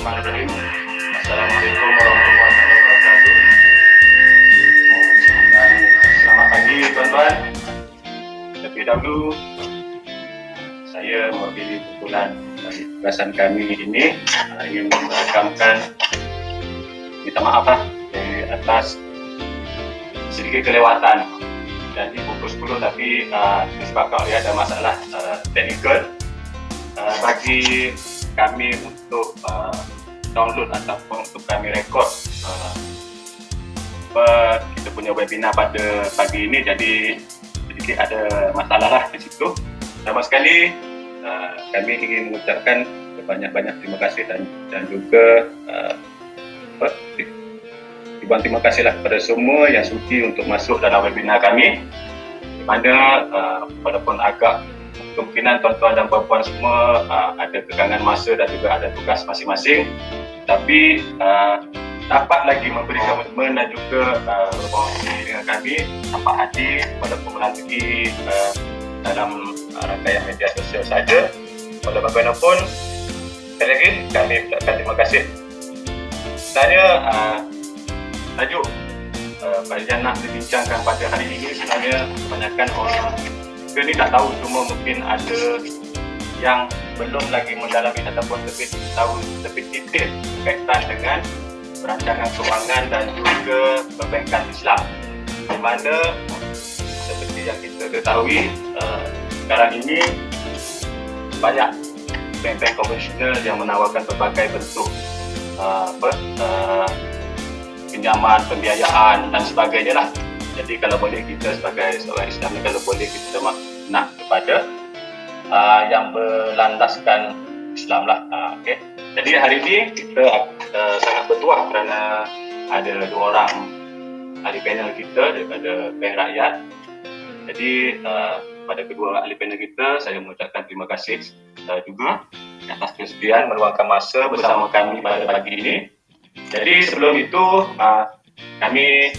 Bismillahirrahmanirrahim. Assalamualaikum warahmatullahi wabarakatuh. Dan selamat pagi tuan-tuan. Terlebih dahulu, saya mewakili kumpulan dari tugasan kami ini ingin merakamkan minta maaf dari atas sedikit kelewatan. Jadi pukul 10 tapi disebabkan oleh ada masalah teknikal bagi kami untuk download ataupun untuk kami rekod kita punya webinar pada pagi ini, jadi sedikit ada masalah lah di situ. Pertama sekali kami ingin mengucapkan banyak-banyak terima kasih dan juga ribuan terima kasih lah kepada semua yang sudi untuk masuk dalam webinar kami, di mana walaupun agak kemungkinan tuan-tuan dan puan-puan semua ada kekangan masa dan juga ada tugas masing-masing, tapi dapat lagi memberi komitmen dan juga berkongsi dengan kami tanpa hati walaupun melalui dalam rangkaian media sosial saja. Walau bagaimanapun, sekali lagi kami ucapkan terima kasih. Saya tajuk yang nak dibincangkan pada hari ini sebenarnya kebanyakan orang kita ni tak tahu, cuma mungkin ada yang belum lagi mendalami ataupun lebih tahu lebih detail berkaitan dengan perancangan kewangan dan juga perbankan Islam, di mana seperti yang kita ketahui sekarang ini banyak bank-bank konvensional yang menawarkan berbagai bentuk pinjaman, pembiayaan dan sebagainya lah. Jadi kalau boleh kita sebagai seorang Islam ni, kalau boleh kita nak kepada yang berlandaskan Islam lah. Okay. Jadi hari ini kita sangat bertuah kerana ada dua orang ahli panel kita daripada Bank Rakyat. Jadi pada kedua ahli panel kita, saya mengucapkan terima kasih juga atas kesediaan meluangkan masa bersama kami pada pagi ini. Jadi sebelum itu kami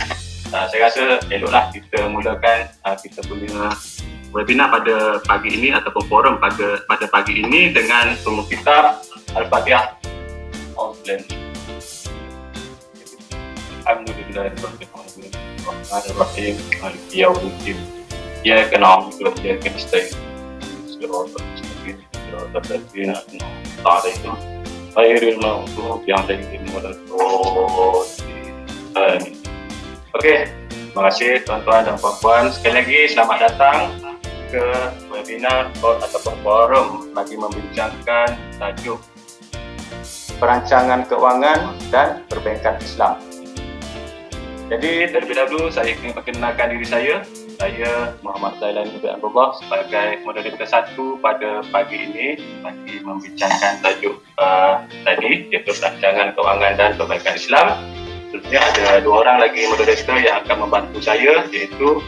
saya rasa eloklah kita mulakan kita punya webinar pada pagi ini ataupun forum pada pagi ini dengan tunggu kita Al-Fatihah. Alhamdulillahirrahmanirrahim. Maliki yaumiddin. Iyyaka na'budu wa iyyaka nasta'in. Shiratal mustaqim. Shiratal ladzina an'amta 'alaihim ghairil maghdubi 'alaihim waladdallin. Amin. Okey, terima kasih tuan-tuan dan puan-puan. Sekali lagi selamat datang ke webinar ataupun forum bagi membincangkan tajuk perancangan keuangan dan perbankan Islam. Jadi terlebih dahulu saya ingin perkenalkan diri saya. Saya Muhammad Zailani bin Abdullah sebagai moderator satu pada pagi ini bagi membincangkan tajuk tadi, iaitu perancangan keuangan dan perbankan Islam. Tentunya ada dua orang lagi moderator yang akan membantu saya, iaitu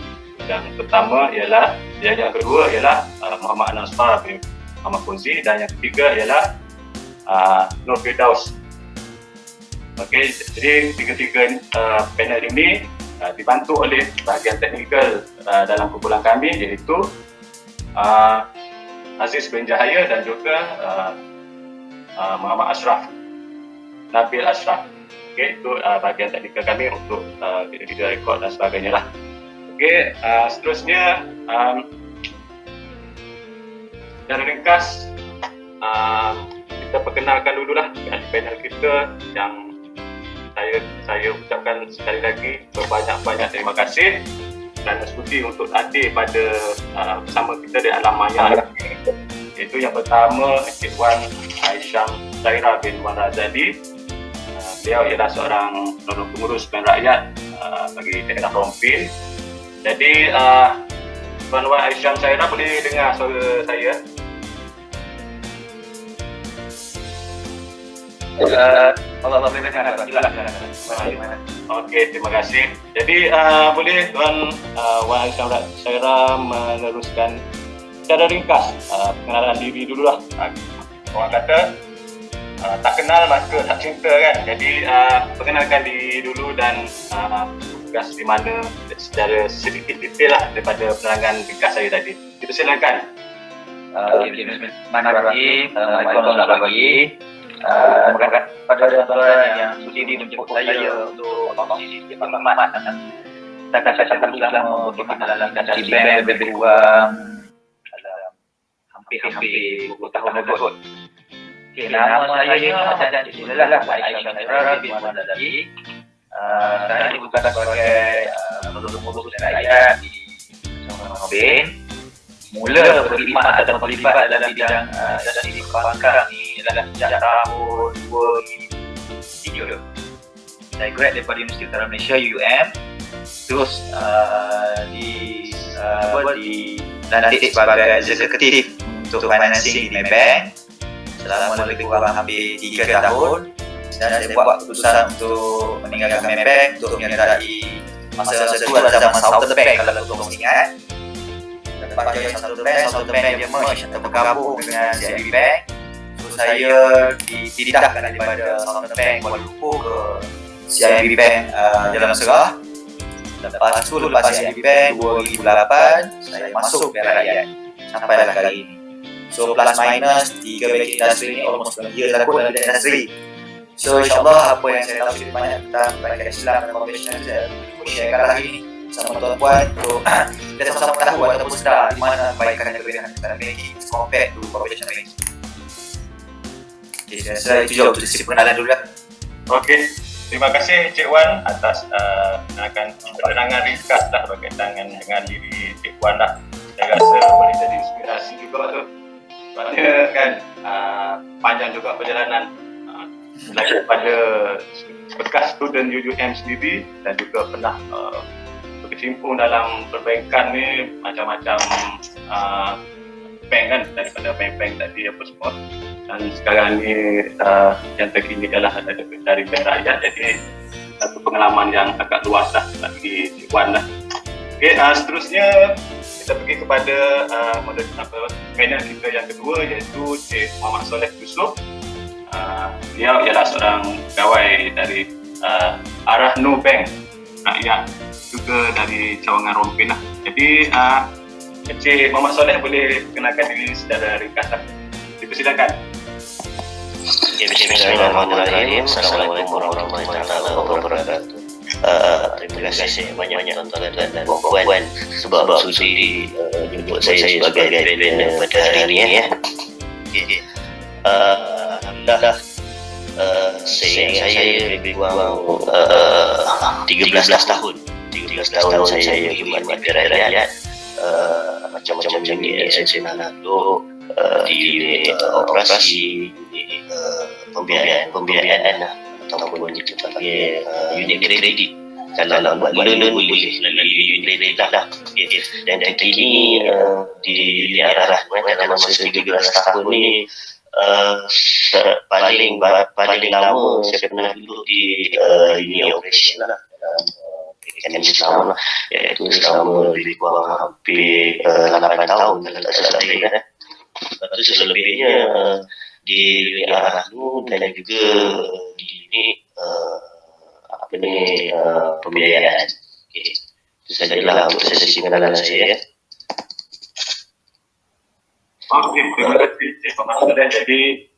yang pertama ialah yang kedua ialah Muhammad Nasfar bin Muhammad Fauzi, dan yang ketiga ialah Nur Firdaus. Okey, jadi tiga-tiga panel ini dibantu oleh bahagian teknikal dalam kumpulan kami, iaitu Aziz bin Jahaya dan juga Muhammad Ashraf, Nabil Ashraf. Okey, itu bahagian teknikal kami untuk video rekod dan sebagainya lah. Okey, seterusnya secara ringkas kita perkenalkan dululah panel kita yang saya ucapkan sekali lagi berbanyak-banyak terima kasih kerana sudi untuk hadir pada bersama kita di alam maya. Iaitu yang pertama Encik Wan Aisyam Zaira bin Wan Razali. Beliau ialah seorang penolong pengurus Bank Rakyat bagi daerah Rompin. Jadi Tuan Wan Aisyam Zaira, boleh dengar suara saya? Allah boleh dengar. Okey, terima kasih. Jadi boleh Tuan Wan Aisyam Zaira meneruskan secara ringkas pengenalan diri dululah. Orang kata tak kenal maka tak cinta kan. Jadi perkenalkan diri dulu dan tugas di mana secara sedikit detail lah daripada penerangan ringkas saya tadi. Kita silakan. Bismillahirrahmanirrahim. Assalamualaikum warahmatullahi wabarakatuh. kepada tuan-tuan yang sudi menjemput saya untuk kongsi sedikit maklumat. Saya akan cakap selama bagaimana dari bank lebih kurang dalam hampir 20 tahun tersebut. Okay, nama saya dan adalah Aisyah Nazra bin Muhammad Azali. Saya bukan sebagai pengurus rakyat di Sarawak Bank. Mula berkhidmat atau terlibat dalam bidang industri perbankan ini adalah sejak tahun 2003. Saya grad daripada Universiti Utara Malaysia UUM, terus dilantik sebagai eksekutif untuk financing di Maybank selama lebih kurang hampir 3 tahun, dan saya buat keputusan untuk meninggalkan Maybank untuk menyertai masa itu adalah zaman Southern Bank kalau tuan ingat. Lepas dari Southern Bank dia merge atau bergabung dengan CIMB Bank. So saya dipindahkan daripada Southern Bank Kuala Lumpur ke CIMB Bank Jalan Serah. Lepas CIMB Bank 2008 saya masuk Bank Rakyat sampailah kali ini. So plus minus 3 banking industry ni almost 1 years aku dalam industri. So insyaAllah apa yang saya tahu sedikit banyak tentang perbankan Islam dan konvensional saya sharekan lagi ni sama tuan-tuan untuk kita sama-sama tahu ataupun sedar di mana kebaikan dan kelebihan dalam banking compared to conventional banking. Okay, saya rasa itu je untuk sesi pengenalan dulu lah. Okey, terima kasih Cik Wan atas penerangan ringkas lah berkaitan dengan diri Cik Wan lah. Saya rasa boleh jadi inspirasi juga tu. Sebabnya kan panjang juga perjalanan daripada bekas student UUM sendiri dan juga pernah berkecimpung dalam perbankan ni macam-macam bank kan, daripada bank-bank tadi apa semua, dan sekarang ni yang terkini adalah dari Bank Rakyat. Jadi satu pengalaman yang agak luas lah bagi Cik Wan lah. Okay, seterusnya kita pergi kepada panel kita yang kedua, iaitu Cik Muhammad Soleh Yusof. Dia ialah seorang pegawai dari Arah No Bank Rakyat, juga dari Cawangan Rompin lah. Jadi Encik Muhammad Soleh boleh kenalkan diri secara ringkas lah. Dipersilakan. Bismillahirrahmanirrahim. Assalamualaikum warahmatullahi wabarakatuh. Terima kasih banyak-banyak tuan-tuan dan puan-puan sebab sudi jemput saya sebagai panel pada hari ini ya. Alhamdulillah, saya lebih kurang 13 tahun saya berkhidmat di rakyat, macam-macam ni saya duduk di unit operasi, pembiayaan ataupun kita panggil unit kredit. Kalau nak buat loan boleh melalui unit kredit lah. Dan terkini di arah dalam masa 13 tahun ni, paling lama saya pernah duduk di unit operation lah dalam Islam lah, iaitu selama lebih kurang hampir 8 tahun kalau tak salah saya. Lepas tu selebihnya di arah tu dan juga di unit pembiayaan. Okay. Itu sajalah untuk sesi pengenalan saya. Okey, terima kasih Cik Muhammad Soleh. Jadi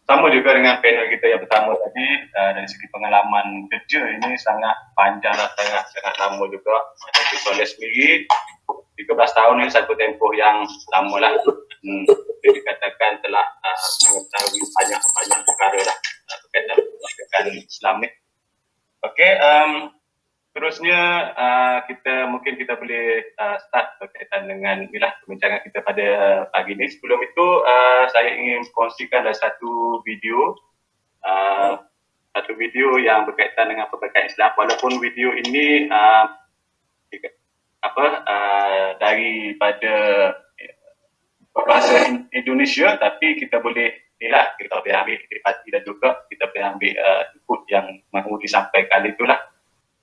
sama juga dengan panel kita yang pertama tadi, dari segi pengalaman kerja ini sangat panjang lah, sangat lama juga. Macam Cik Soleh sendiri 13 tahun ini satu tempoh yang lama lah. Dikatakan telah mengetahui banyak perkara lah berkaitan dengan Islam ni. Okey, terusnya kita boleh start berkaitan dengan inilah perbincangan kita pada pagi ini. Sebelum itu saya ingin kongsikan ada satu video yang berkaitan dengan perbankan Islam. Walaupun video ini daripada bahasa Indonesia, tapi kita boleh kita boleh ambil hati dan juga kita boleh ambil input yang mahu disampaikan itulah.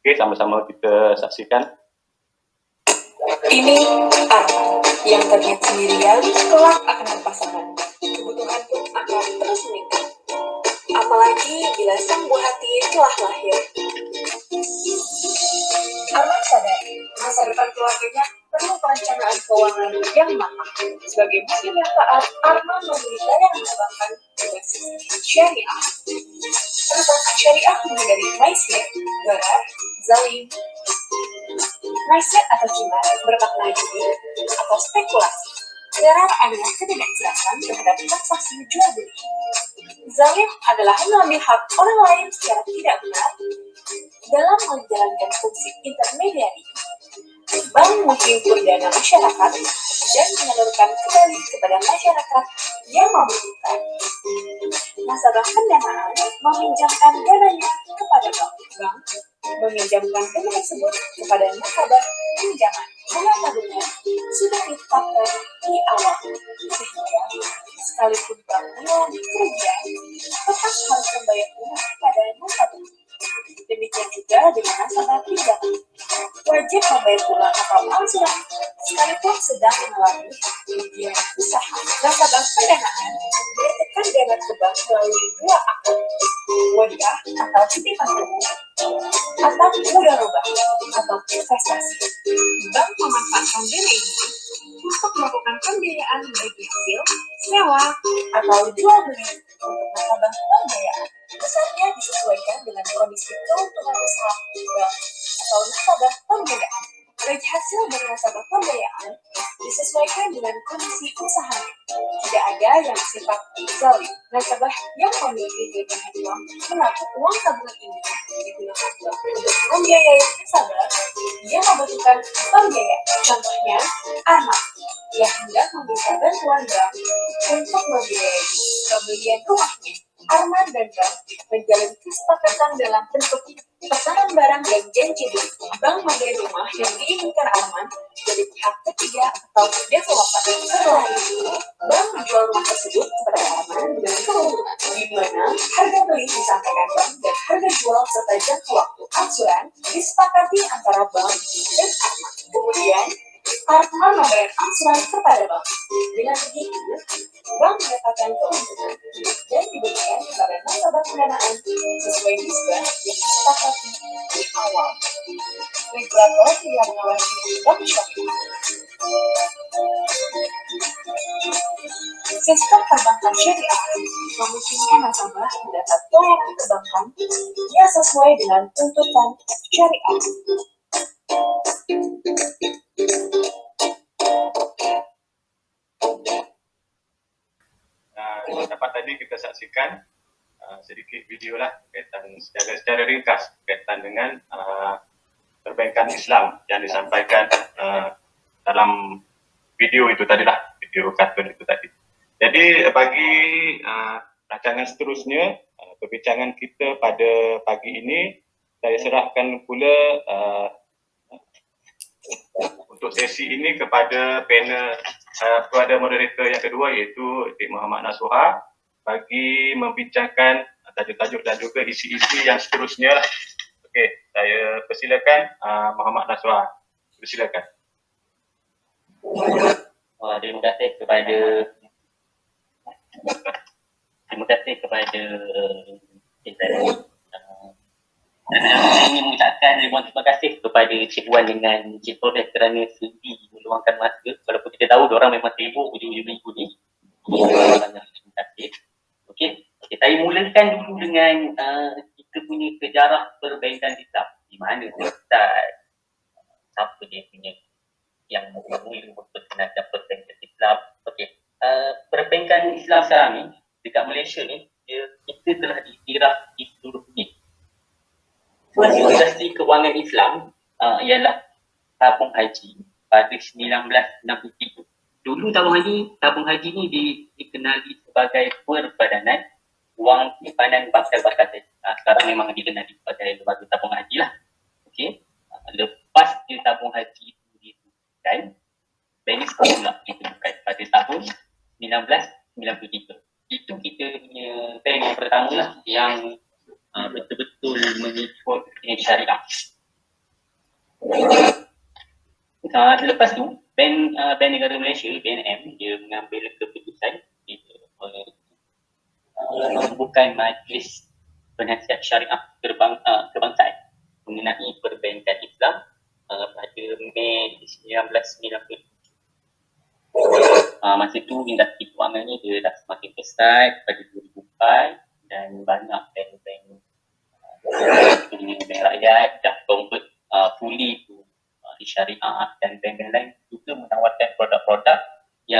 Okey, sama-sama kita saksikan. Ini Arman yang tadinya sendirian kelak akan berpasangan. Kebutuhan pun akan terus meningkat. Apalagi bila sang buah hati telah lahir. Arman sadar masa depan keluarganya perlu perencanaan keuangan yang matang. Sebagai muslim yang taat, Arman memilih dana yang menambahkan berbasis syariah. Terus syariah mulai dari maisir, gharar, zalim. Maisir atau qimar bermakna judi atau spekulasi. Gharar adalah ketidakjelasan terhadap transaksi jual beli. Zalim adalah mengambil hak orang lain secara tidak benar. Dalam menjalankan fungsi intermediari, bank menghimpun dana masyarakat dan menyalurkan kembali kepada masyarakat yang membutuhkan. Nasabah pendanaan meminjamkan dananya kepada bank. Bank meminjamkan dana tersebut kepada nasabah pinjaman. Bunga tabungan sudah ditetapkan di awal, sehingga sekalipun bank mengalami kerugian, tetap harus membayar bunga kepada nasabah. Demikian juga dengan nasabah pinjaman, wajib membayar bunga atau angsuran sekalipun sedang mengalami kerugian usaha. Nasabah pendanaan menitipkan dana ke bank melalui dua akun, wadiah atau titipan dana, atau mudharabah atau investasi. Bank memanfaatkan dana ini untuk melakukan pembiayaan bagi hasil, sewa, atau jual beli untuk nasabah pembiayaan. Besarnya disesuaikan dengan kondisi keuntungan usaha bank atau nasabah pembiayaan. Bagi hasil dari nasabah pembiayaan disesuaikan dengan kondisi usahanya. Tidak ada yang bersifat zalim. Nasabah yang memiliki kelebihan uang menaruh uang tabungan ini digunakan bank untuk membiayai nasabah yang membutuhkan pembiayaan. Contohnya, Arman yang hendak meminta bantuan bank untuk membiayai pembelian rumahnya. Arman dan bank menjalin kesepakatan dalam bentuk pesanan barang dan janji beli. Bank membeli rumah yang diinginkan Arman dari pihak ketiga atau developer. Setelah itu, bank menjual rumah tersebut kepada Arman dengan keuntungan, di mana harga beli disampaikan bank dan harga jual serta jangka waktu angsuran disepakati antara bank dan Arman. Kemudian, Arman membayar angsuran kepada bank. Dengan begitu, bank mendapatkan keuntungan dan diberikan kepada nasabah pendanaan sesuai nisbah yang disepakati di awal. Regulator tidak mengawasi bank syariah. Sistem perbankan syariah memungkinkan nasabah mendapat pelayanan perbankan yang sesuai dengan tuntutan syariah. Dapat tadi kita saksikan sedikit video lah kaitan secara ringkas kaitan dengan perbankan Islam yang disampaikan dalam video itu tadi lah, video kartun itu tadi. Jadi bagi rancangan seterusnya, perbincangan kita pada pagi ini, saya serahkan pula untuk sesi ini kepada panel, kepada moderator yang kedua iaitu Encik Muhammad Nasuha bagi membincangkan tajuk-tajuk dan juga isi-isi yang seterusnya. Okey, saya persilakan Muhammad Nasuha. Persilakan. Terima kasih kepada kita. Saya ingin mengucapkan ribuan terima kasih kepada Cik Wan dengan Cik Torres kerana sudi meluangkan masa, walaupun kita tahu diorang memang sibuk hujung-hujung minggu ni. Terima kasih. Okey, saya mulakan dulu dengan kita punya sejarah perbankan Islam. Di mana dia start, siapa dia punya yang mula berkenaan perbankan Islam. Okey, perbankan Islam sekarang ni dekat Malaysia ni, kita telah diiktiraf di seluruh dunia. Industri kewangan Islam ialah tabung haji pada 1963. Dulu tabung haji ni dikenali sebagai perbadanan wang simpanan bakal-bakal. Sekarang memang dikenali sebagai lembaga tabung haji lah. Okey. Lepas tabung haji itu ditubuhkan, bank pula ditubuhkan pada tahun 1993. Itu kita punya bank yang pertama lah yang betul-betul mengikut syariah. Lepas tu, Bank Negara Malaysia, BNM, dia mengambil keputusan membuka majlis penasihat syariah kebangsaan mengenai perbankan Islam pada Mei 1997. Masa tu industri kewangan ni dia dah semakin besar pada 2004 dan banyak bank-bank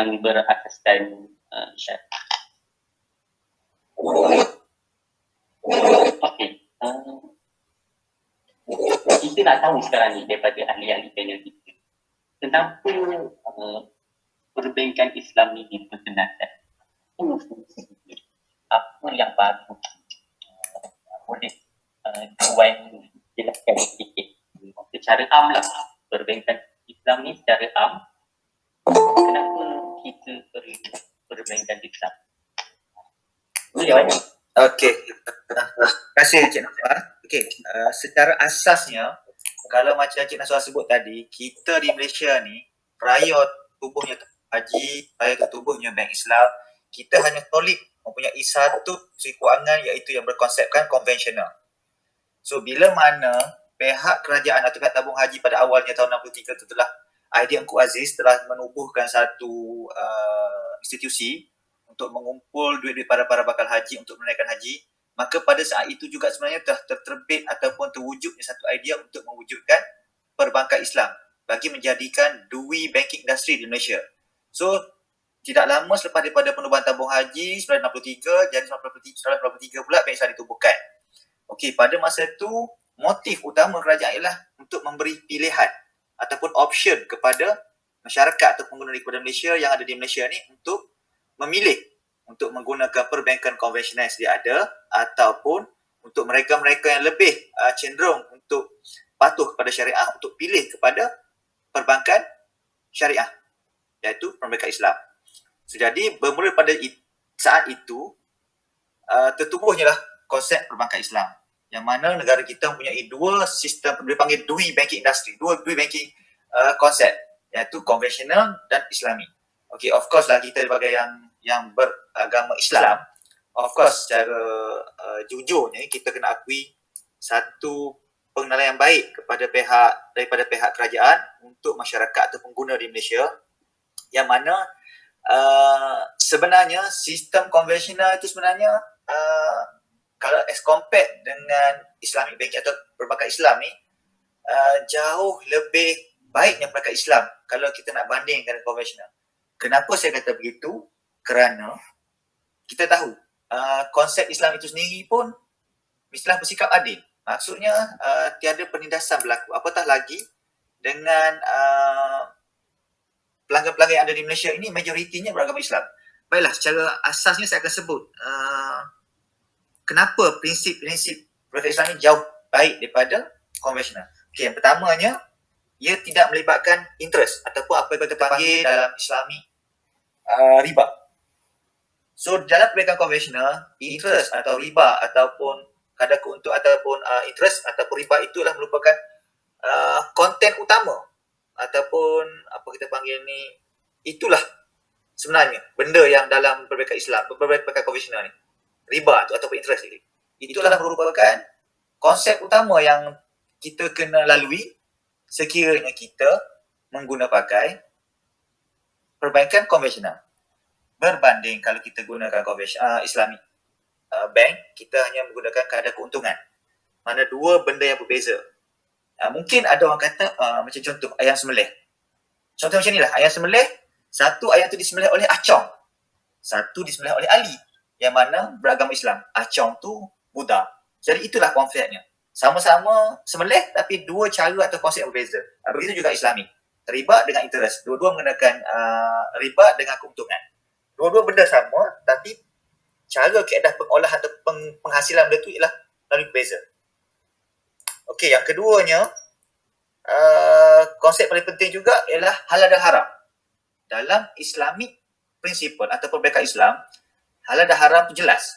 yang berasaskan syariah. Okey. Kita nak tahu sekarang ni daripada ahli-ahli panel kita, kenapa perbankan Islam ni diperkenalkan? Apa yang baru? Boleh Tuan jelaskan sedikit secara am lah, perbankan Islam ni secara am, kenapa kita perlu perbankan Islam? Boleh Wan? Okey, terima kasih Encik Naswar. Okey, secara asasnya kalau macam Encik Naswar sebut tadi, kita di Malaysia ni prior tubuhnya haji, prior tubuhnya Bank Islam, kita hanya tolik mempunyai satu suri kewangan iaitu yang berkonsepkan konvensional. So bila mana pihak kerajaan atau pihak tabung haji pada awalnya tahun 63 itu telah Aidil Engku Aziz telah menubuhkan satu institusi untuk mengumpul duit-duit para bakal haji untuk menunaikan haji, maka pada saat itu juga sebenarnya telah terterbit ataupun terwujudnya satu idea untuk mewujudkan perbankan Islam bagi menjadikan dui banking industry di Malaysia. So tidak lama selepas daripada penubuhan tabung haji 1963, jadi 1993 pula Bank Islam ditubuhkan. Okey, pada masa itu motif utama kerajaan ialah untuk memberi pilihan ataupun option kepada masyarakat atau pengguna di Malaysia yang ada di Malaysia ni untuk memilih untuk menggunakan perbankan konvensional yang sedia ada ataupun untuk mereka-mereka yang lebih cenderung untuk patuh kepada syariah untuk pilih kepada perbankan syariah iaitu perbankan Islam. So, jadi bermula pada saat itu tertubuhnya lah konsep perbankan Islam yang mana negara kita mempunyai dua sistem, dipanggil dui banking industry, dua dui banking konsep iaitu konvensional dan Islami. Okay, of course lah kita sebagai yang beragama Islam, of course secara jujurnya kita kena akui satu pengenalan yang baik daripada pihak kerajaan untuk masyarakat atau pengguna di Malaysia yang mana sebenarnya sistem konvensional itu sebenarnya kalau as compared dengan Islamic banking atau perbankan Islam ni jauh lebih baiknya perbankan Islam kalau kita nak bandingkan dengan konvensional. Kenapa saya kata begitu? Kerana kita tahu konsep Islam itu sendiri pun mestilah bersikap adil. Maksudnya tiada penindasan berlaku. Apatah lagi dengan pelanggan-pelanggan yang ada di Malaysia ini majoritinya beragama Islam. Baiklah, secara asasnya saya akan sebut kenapa prinsip-prinsip perbankan Islam ini jauh baik daripada konvensional. Okay, yang pertamanya, ia tidak melibatkan interest ataupun apa yang kita panggil dalam Islami riba. So dalam perbankan konvensional, interest atau riba ataupun kadar keuntungan ataupun interest ataupun riba itulah merupakan konten utama ataupun apa kita panggil ni, itulah sebenarnya benda yang dalam perbankan Islam, perbankan konvensional ni, riba ataupun interest ini, itulah merupakan konsep utama yang kita kena lalui sekiranya kita mengguna pakai perbankan konvensional. Berbanding kalau kita gunakan Islamic bank, kita hanya menggunakan kadar keuntungan. Mana dua benda yang berbeza. Mungkin ada orang kata macam contoh ayam sembelih. Contoh macam inilah, ayam sembelih, satu ayam tu disembelih oleh Acong, satu disembelih oleh Ali yang mana beragama Islam. Acong tu Buddha. Jadi itulah konfliknya. Sama-sama sembelih tapi dua cara atau konsep yang berbeza. Begitu juga Islami. Riba dengan interest. Dua-dua menggunakan riba dengan keuntungan. Dua-dua benda sama tapi cara keadaan pengolahan atau penghasilan benda tu ialah lalu berbeza. Okey, yang keduanya konsep paling penting juga ialah halal dan haram. Dalam Islamic principle atau perbankan Islam, halal dan haram tu jelas.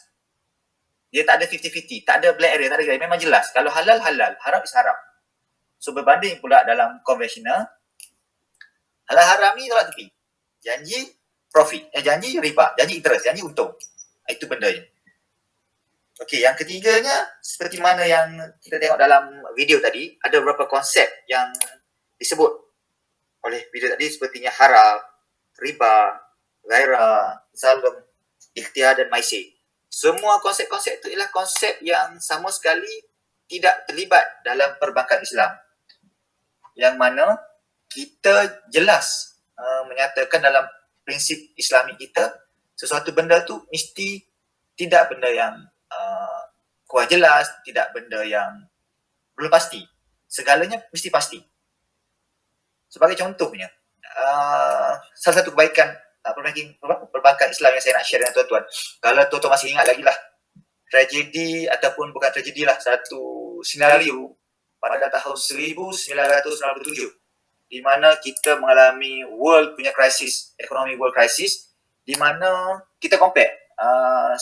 Dia tak ada 50-50, tak ada black area, tak ada gray. Memang jelas. Kalau halal, halal. Haram is haram. So berbanding pula dalam konvensional, halal haram ni tolak tepi. Janji profit, janji riba, janji interest, janji untung. Itu bendanya. Okey, yang ketiganya, seperti mana yang kita tengok dalam video tadi, ada beberapa konsep yang disebut oleh video tadi sepertinya haram, riba, ghairah, zalim, ikhtiar dan maisir. Semua konsep-konsep itu ialah konsep yang sama sekali tidak terlibat dalam perbankan Islam. Yang mana kita jelas menyatakan dalam prinsip Islami kita, sesuatu benda tu mesti tidak benda yang kurang jelas, tidak benda yang belum pasti. Segalanya mesti pasti. Sebagai contohnya, salah satu kebaikan perbankan Islam yang saya nak share dengan tuan-tuan, kalau tuan-tuan masih ingat lagi lah, tragedi ataupun bukan tragedi lah, satu senario pada tahun 1997 di mana kita mengalami world punya krisis, ekonomi world crisis, di mana kita compare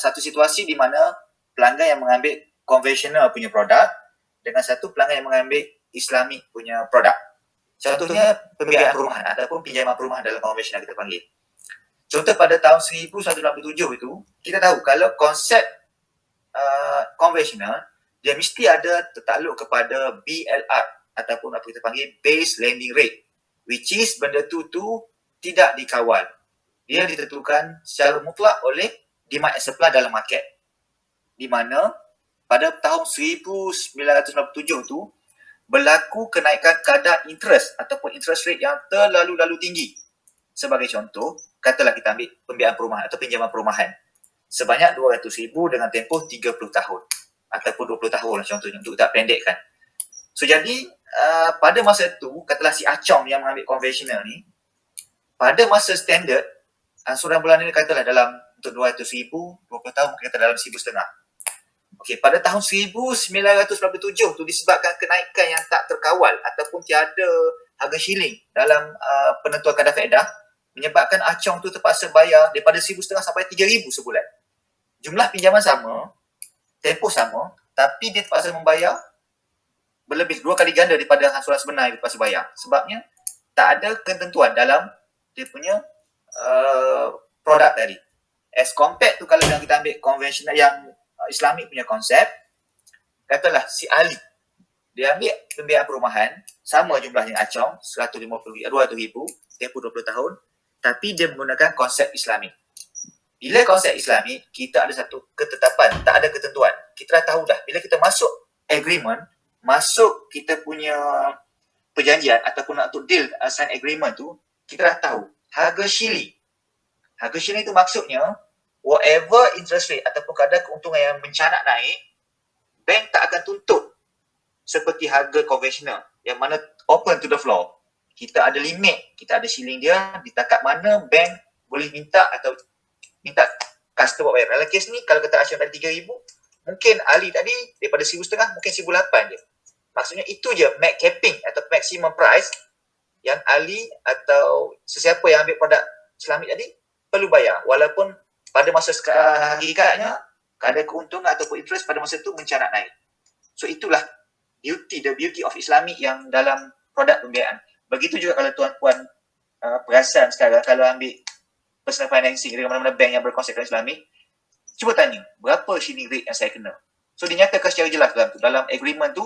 satu situasi di mana pelanggan yang mengambil konvensional punya produk dengan satu pelanggan yang mengambil Islamic punya produk. Contohnya pembiayaan perumahan ataupun pinjaman perumahan dalam konvensional kita panggil. Contoh pada tahun 1997 itu, kita tahu kalau konsep konvensional, dia mesti ada tertakluk kepada BLR ataupun apa kita panggil base lending rate, which is benda tu tidak dikawal. Dia ditentukan secara mutlak oleh demand and supply dalam market. Di mana pada tahun 1997 tu berlaku kenaikan kadar interest ataupun interest rate yang terlalu tinggi. Sebagai contoh, katalah kita ambil pembiayaan perumahan atau pinjaman perumahan sebanyak 200,000 dengan tempoh 30 tahun ataupun 20 tahun contohnya, untuk tak pendekkan. So jadi pada masa tu, katalah si Acong yang mengambil konvensional ni, pada masa standard angsuran bulanan ni katalah dalam untuk 200,000, 20 tahun mungkin kata dalam 1,500. Okey, pada tahun 1997 tu disebabkan kenaikan yang tak terkawal ataupun tiada harga shilling dalam penentuan kadar faedah, menyebabkan Acong tu terpaksa bayar daripada 1,500 sampai 3,000 sebulan. Jumlah pinjaman sama, tempoh sama, tapi dia terpaksa membayar berlebih 2 kali ganda daripada angsuran sebenar yang terpaksa bayar. Sebabnya tak ada ketentuan dalam dia punya produk tadi. As compared tu kalau kita ambil konvensional yang Islamic punya konsep, katalah si Ali, dia ambil pembiayaan perumahan, sama jumlahnya Acong, 200,000, tempoh 20 tahun, tapi dia menggunakan konsep Islamic. Bila konsep Islamic, kita ada satu ketetapan, tak ada ketentuan. Kita dah tahu dah, bila kita masuk agreement, masuk kita punya perjanjian ataupun nak untuk deal sign agreement tu, kita dah tahu harga shilling. Harga shilling tu maksudnya whatever interest rate ataupun kadar keuntungan yang mencanak naik, bank tak akan tuntut seperti harga konvensional yang mana open to the floor. Kita ada limit, kita ada shilling dia, di takat mana bank boleh minta atau minta customer bayar. Dalam kes ni, kalau kata Acong tadi 3,000, mungkin Ali tadi daripada 1,500 mungkin 1,800 je. Maksudnya itu je capping atau maximum price yang Ali atau sesiapa yang ambil produk Islamic tadi perlu bayar. Walaupun pada masa hakikatnya kadar keuntungan ataupun interest pada masa itu mencanak naik. So itulah the beauty of Islamic yang dalam produk pembiayaan. Begitu juga kalau tuan-puan perasan sekarang, kalau ambil personal financing dengan mana-mana bank yang berkonsepkan Islamic, cuba tanya, berapa shilling rate yang saya kena? So dinyatakan secara jelas dalam agreement tu,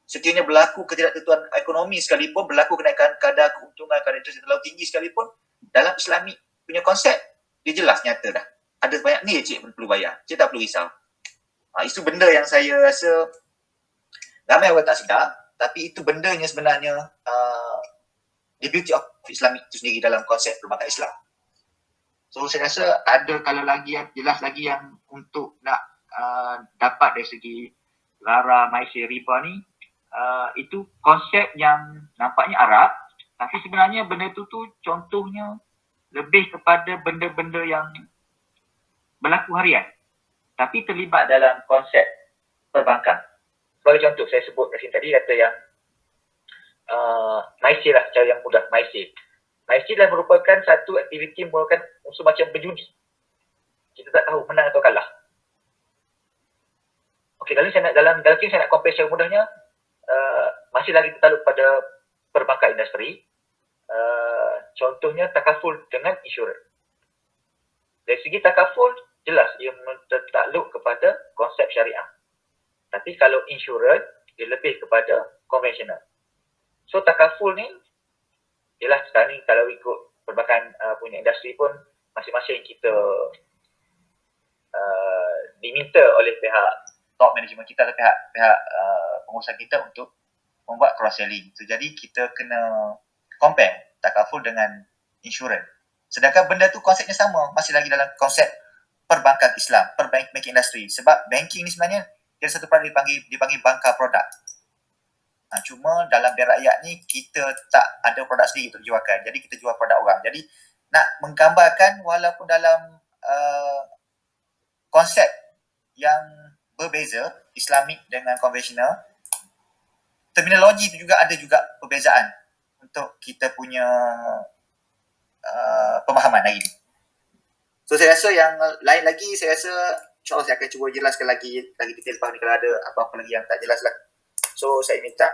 sekiranya berlaku ketidaktentuan ekonomi sekalipun, berlaku kenaikan kadar keuntungan, kadar interest yang terlalu tinggi sekalipun, dalam Islamic punya konsep, dia jelas nyata dah. Ada banyak ni cik perlu bayar. Cik tak perlu risau. Itu benda yang saya rasa ramai orang tak sedar, tapi itu bendanya sebenarnya the beauty of Islamic itu sendiri dalam konsep perbankan Islam. So saya rasa ada kalau lagi yang jelas lagi yang untuk nak dapat dari segi lara maisir riba ni, itu konsep yang nampaknya Arab, tapi sebenarnya benda tu contohnya lebih kepada benda-benda yang berlaku harian tapi terlibat dalam konsep perbankan. Sebagai contoh, saya sebut kat sini tadi kata yang maisir lah, cara yang mudah, maisir. Maisir adalah merupakan satu aktiviti merupakan unsur macam berjudi. Kita tak tahu menang atau kalah. Okey, dalam sini saya nak compare secara mudahnya, masih lagi tertakluk pada perbankan industri. Contohnya takaful dengan insurans. Dari segi takaful, jelas ia tertakluk kepada konsep syariah. Tapi kalau insurans, dia lebih kepada konvensional. So takaful ni, ialah sekarang ni kalau ikut perbankan punya industri pun, masing-masing kita diminta oleh pihak top management kita atau pihak pengurusan kita untuk membuat cross selling. So, jadi kita kena compare takaful dengan insurans. Sedangkan benda tu konsepnya sama, masih lagi dalam konsep perbankan Islam, banking industry. Sebab banking ni sebenarnya dia satu produk dipanggil bangka produk. Cuma dalam biar rakyat ni kita tak ada produk sendiri untuk jualkan. Jadi kita jual produk orang. Jadi nak menggambarkan walaupun dalam konsep yang berbeza, Islamik dengan konvensional, terminologi tu juga ada juga perbezaan untuk kita punya pemahaman hari ni. So saya rasa yang lain lagi, saya rasa insyaAllah saya akan cuba jelaskan lagi detail lepas ni kalau ada apa-apa lagi yang tak jelas lah. So saya minta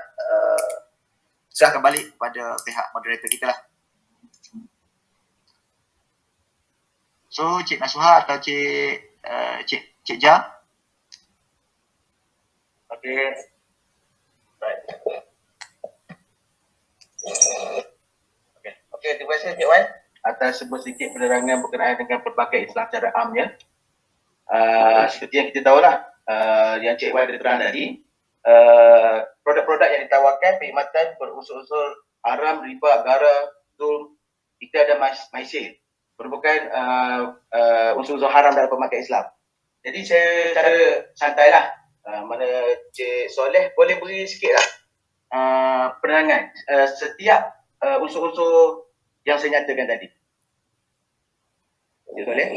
serahkan balik pada pihak moderator kita lah. So Cik Nasuha atau Cik Ja. Okey. Baik. Okey, terima kasih Cik Wan atas sebuah sedikit penerangan berkenaan dengan perbankan Islam secara amnya. Seperti yang kita tahulah, yang Cik Wan terang tadi, produk-produk yang ditawarkan perkhidmatan berunsur-unsur haram, riba, gara, zulm, kita ada maisir, merupakan unsur-unsur haram dalam perbankan Islam. Jadi saya cara santailah, mana Cik Soleh boleh beri sikitlah penerangan setiap unsur-unsur yang saya nyatakan tadi. Cik Soleh.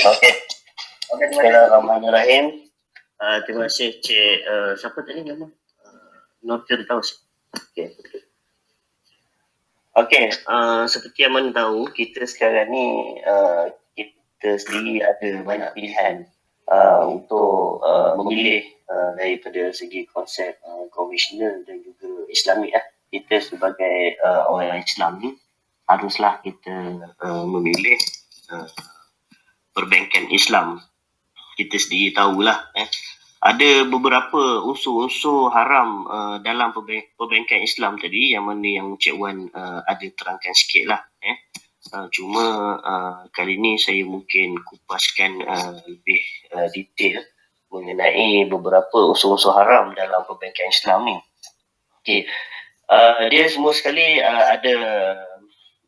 Okey. Bismillahirrahmanirrahim. Terima kasih Cik, siapa tadi nama? Nurfil Taus. Okey, seperti yang mana tahu, kita sekarang ni kita sendiri ada banyak pilihan untuk memilih daripada segi konsep konvensional dan juga Islamik lah. Kita sebagai orang Islam ni haruslah kita memilih perbankan Islam. Kita sendiri tahulah ada beberapa unsur-unsur haram dalam perbankan Islam tadi, yang mana yang Cik Wan ada terangkan sikit lah. Cuma kali ni saya mungkin kupaskan lebih detail mengenai beberapa unsur-unsur haram dalam perbankan Islam ni. Okay. Dia semua sekali ada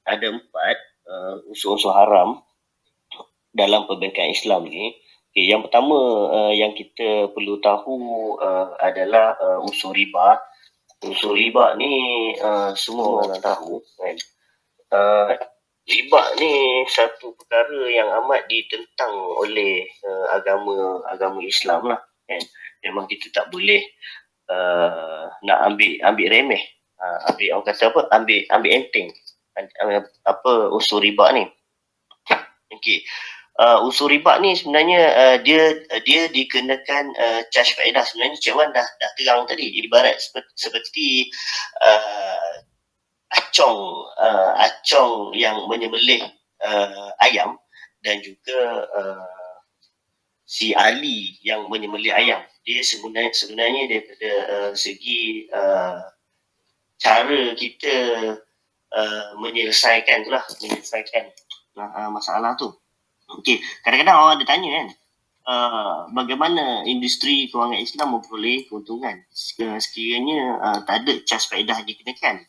4 unsur-unsur haram dalam perbankan Islam ni. Okay, yang pertama yang kita perlu tahu adalah unsur riba. Unsur riba ni semua orang tahu kan. Riba ni satu perkara yang amat ditentang oleh agama Islam lah kan. Memang kita tak boleh nak ambil remeh. Orang kata apa? Ambil enteng unsur riba ni. Okey. Unsur riba ni sebenarnya dia dikenakan charge faedah. Sebenarnya Cik Wan dah terang tadi, ibarat seperti acong yang menyembelih ayam dan juga si Ali yang menyembelih ayam. Dia sebenarnya daripada segi cara kita menyelesaikan masalah tu. Okey, kadang-kadang orang ada tanya kan, bagaimana industri kewangan Islam memperoleh keuntungan sekiranya tak ada cas faedah dikenakan.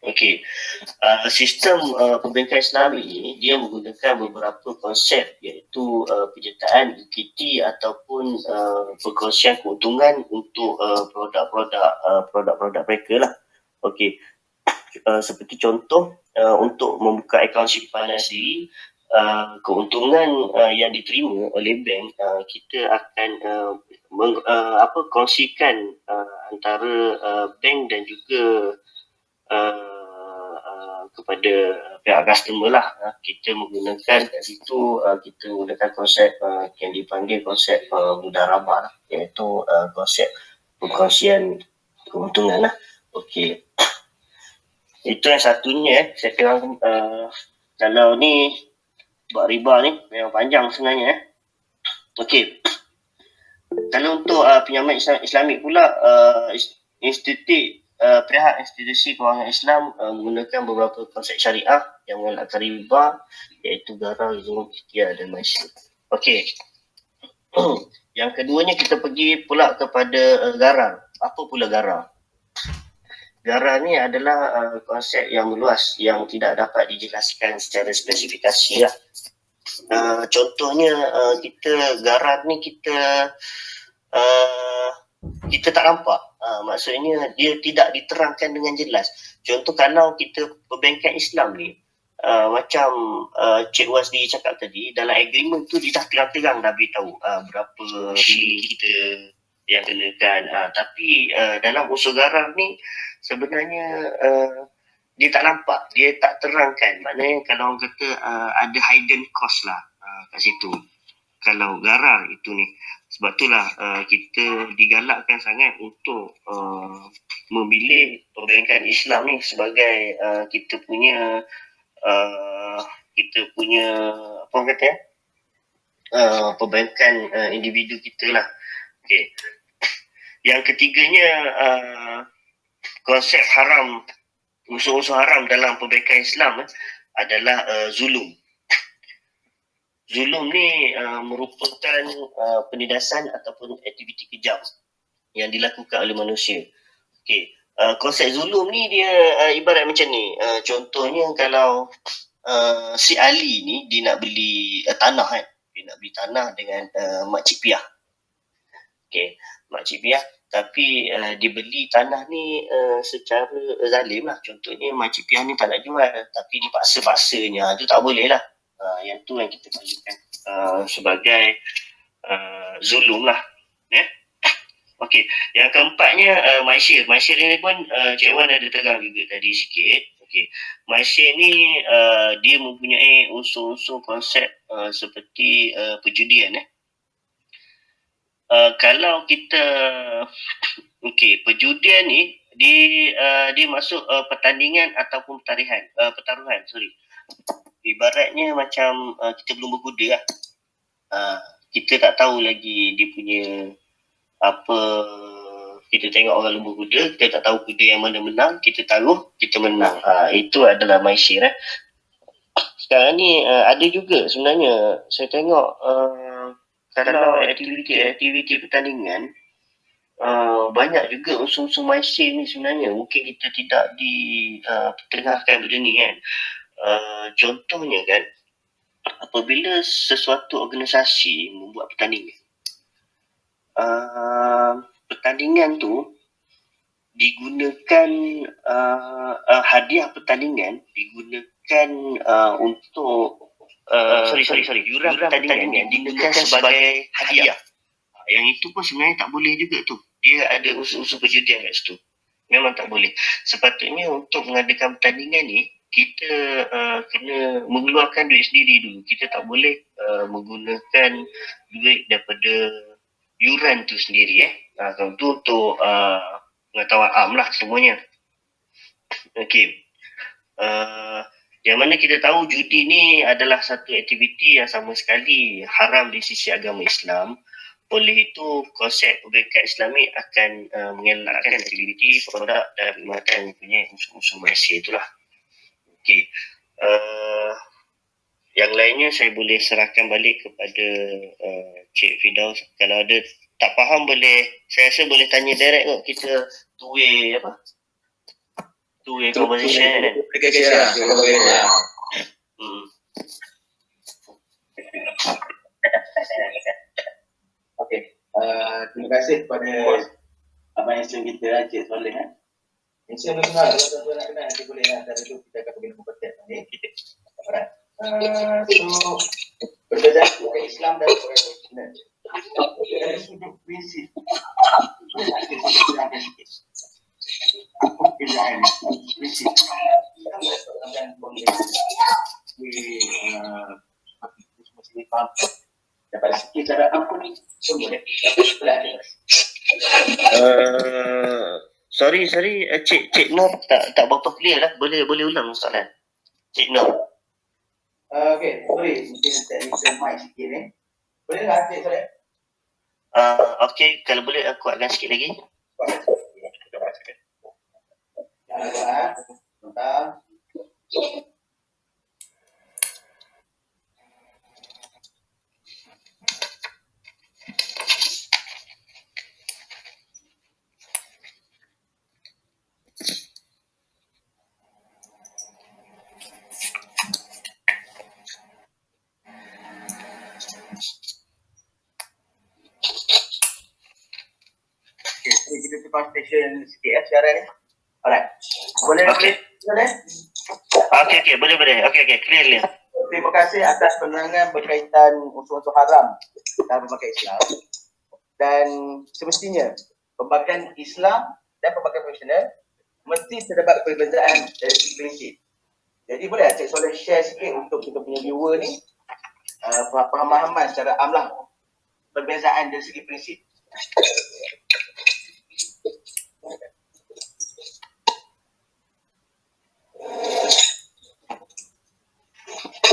Okey, sistem perbankan Islam ini dia menggunakan beberapa konsep, iaitu penyertaan equity ataupun perkongsian keuntungan untuk produk-produk mereka lah. Okey, seperti contoh, untuk membuka akaun simpanan sendiri, keuntungan yang diterima oleh bank, kita akan kongsikan antara bank dan juga kepada pihak customer lah. Kita menggunakan kat situ, kita menggunakan konsep yang dipanggil konsep mudarabah lah, iaitu konsep perkongsian keuntungan lah. Okey, itu yang satunya. Saya terang kalau ni buat riba ni memang panjang sebenarnya. Okey, kalau untuk pinjaman Islamik pula, pihak institusi kewangan Islam menggunakan beberapa konsep syariah yang mengelakkan riba, iaitu garar, zulm, ikhtiar dan maisir. Okey, yang keduanya kita pergi pula kepada garar. Apa pula garar? Gara ni adalah konsep yang meluas yang tidak dapat dijelaskan secara spesifikasi lah. Contohnya kita garam ni kita tak nampak. Maksudnya dia tidak diterangkan dengan jelas. Contoh kalau kita perbankan Islam ni, macam Cik Wasdi cakap tadi, dalam agreement tu dia dah terang-terang dah beritahu berapa fee kita yang kenakan. Tapi dalam usul garam ni sebenarnya dia tak nampak, dia tak terangkan. Maknanya kalau orang kata ada hidden cost lah kat situ. Kalau garam itu ni. Sebab itulah kita digalakkan sangat untuk memilih perbankan Islam ni sebagai kita punya apa orang kata perbankan individu kita lah. Okay. Yang ketiganya konsep haram, unsur-unsur haram dalam perbankan Islam adalah zulum. Zulum ni merupakan penindasan ataupun aktiviti kejam yang dilakukan oleh manusia. Okey, konsep zulum ni dia ibarat macam ni. Contohnya kalau si Ali ni dia nak beli tanah kan. Dia nak beli tanah dengan Makcik Piah. Okey, Makcik Piah, tapi dia beli tanah ni secara zalim lah. Contohnya Makcik Piah ni tak nak jual, tapi dipaksa-paksanya. Itu tak boleh lah. Yang tu yang kita panggilkan sebagai zulum lah. Okey, yang keempatnya Malaysia. Malaysia ni pun Cik Wan ada terang juga tadi sikit. Okey, Malaysia ni dia mempunyai unsur-unsur konsep seperti perjudian. Kalau kita perjudian ni dia masuk pertandingan ataupun pertaruhan. Ibaratnya macam kita berlumba kuda lah. Kita tak tahu lagi dia punya apa. Kita tengok orang lumba kuda, kita tak tahu kuda yang mana menang, kita taruh, kita menang. Itu adalah maisir. Sekarang ni ada juga sebenarnya saya tengok kalau aktiviti pertandingan banyak juga unsur-unsur maisir ni sebenarnya. Mungkin kita tidak dipertengahkan benda ni kan. Contohnya kan, apabila sesuatu organisasi membuat pertandingan, pertandingan tu digunakan hadiah pertandingan digunakan untuk yuran pertandingan digunakan sebagai hadiah. Yang itu pun sebenarnya tak boleh juga tu. Dia ada unsur-unsur perjudian kat situ. Memang tak boleh. Sepatutnya untuk mengadakan pertandingan ni, kita kena mengeluarkan duit sendiri dulu. Kita tak boleh menggunakan duit daripada yuran tu sendiri. Kalau tu untuk pengetahuan am lah semuanya. Okey. Yang mana kita tahu judi ni adalah satu aktiviti yang sama sekali haram di sisi agama Islam. Oleh itu, konsep perbankan Islami akan mengelakkan aktiviti, produk dan perkhidmatan yang punya unsur-unsur malaysia itulah. Okey. Yang lainnya saya boleh serahkan balik kepada Cik Firdaus. Kalau ada tak faham boleh, saya rasa boleh tanya direct kot. Kita two-way conversation kan. Okey. Terima kasih kepada Abang Insya kita, Cik Soleh. Insya Allah, kalau tuan-tuan nak kenal, nanti boleh lah. Dari tu kita akan pergi nombor kontak. Alright. So, perbezaan Quran Islam dan Quran Kristian. Dari sudut prinsip. Perbezaan prinsip. Dan mesti faham. Daripada segi cara ampun ni, boleh. Sorry, Cik Nur tak berapa clear lah. Boleh ulang soalan. Cik Nur. Okey, sorry, mungkin technical mic sikit ni. Boleh tak Cik Soleh? Okey, kalau boleh kuatkan sikit lagi. Jangan lupa. Okay, so kita tukar station sikit sekarang ni. Alright. Boleh? Okey. Boleh? Okey, boleh. Okey, clear. Terima kasih atas penerangan berkaitan unsur-unsur haram dalam pelbagai Islam. Dan semestinya pelbagai Islam dan pelbagai profesional mesti terdapat perbezaan dari segi prinsip. Jadi boleh Cik Soleh share sikit untuk kita punya viewer ni pemahaman secara am lah perbezaan dari segi prinsip.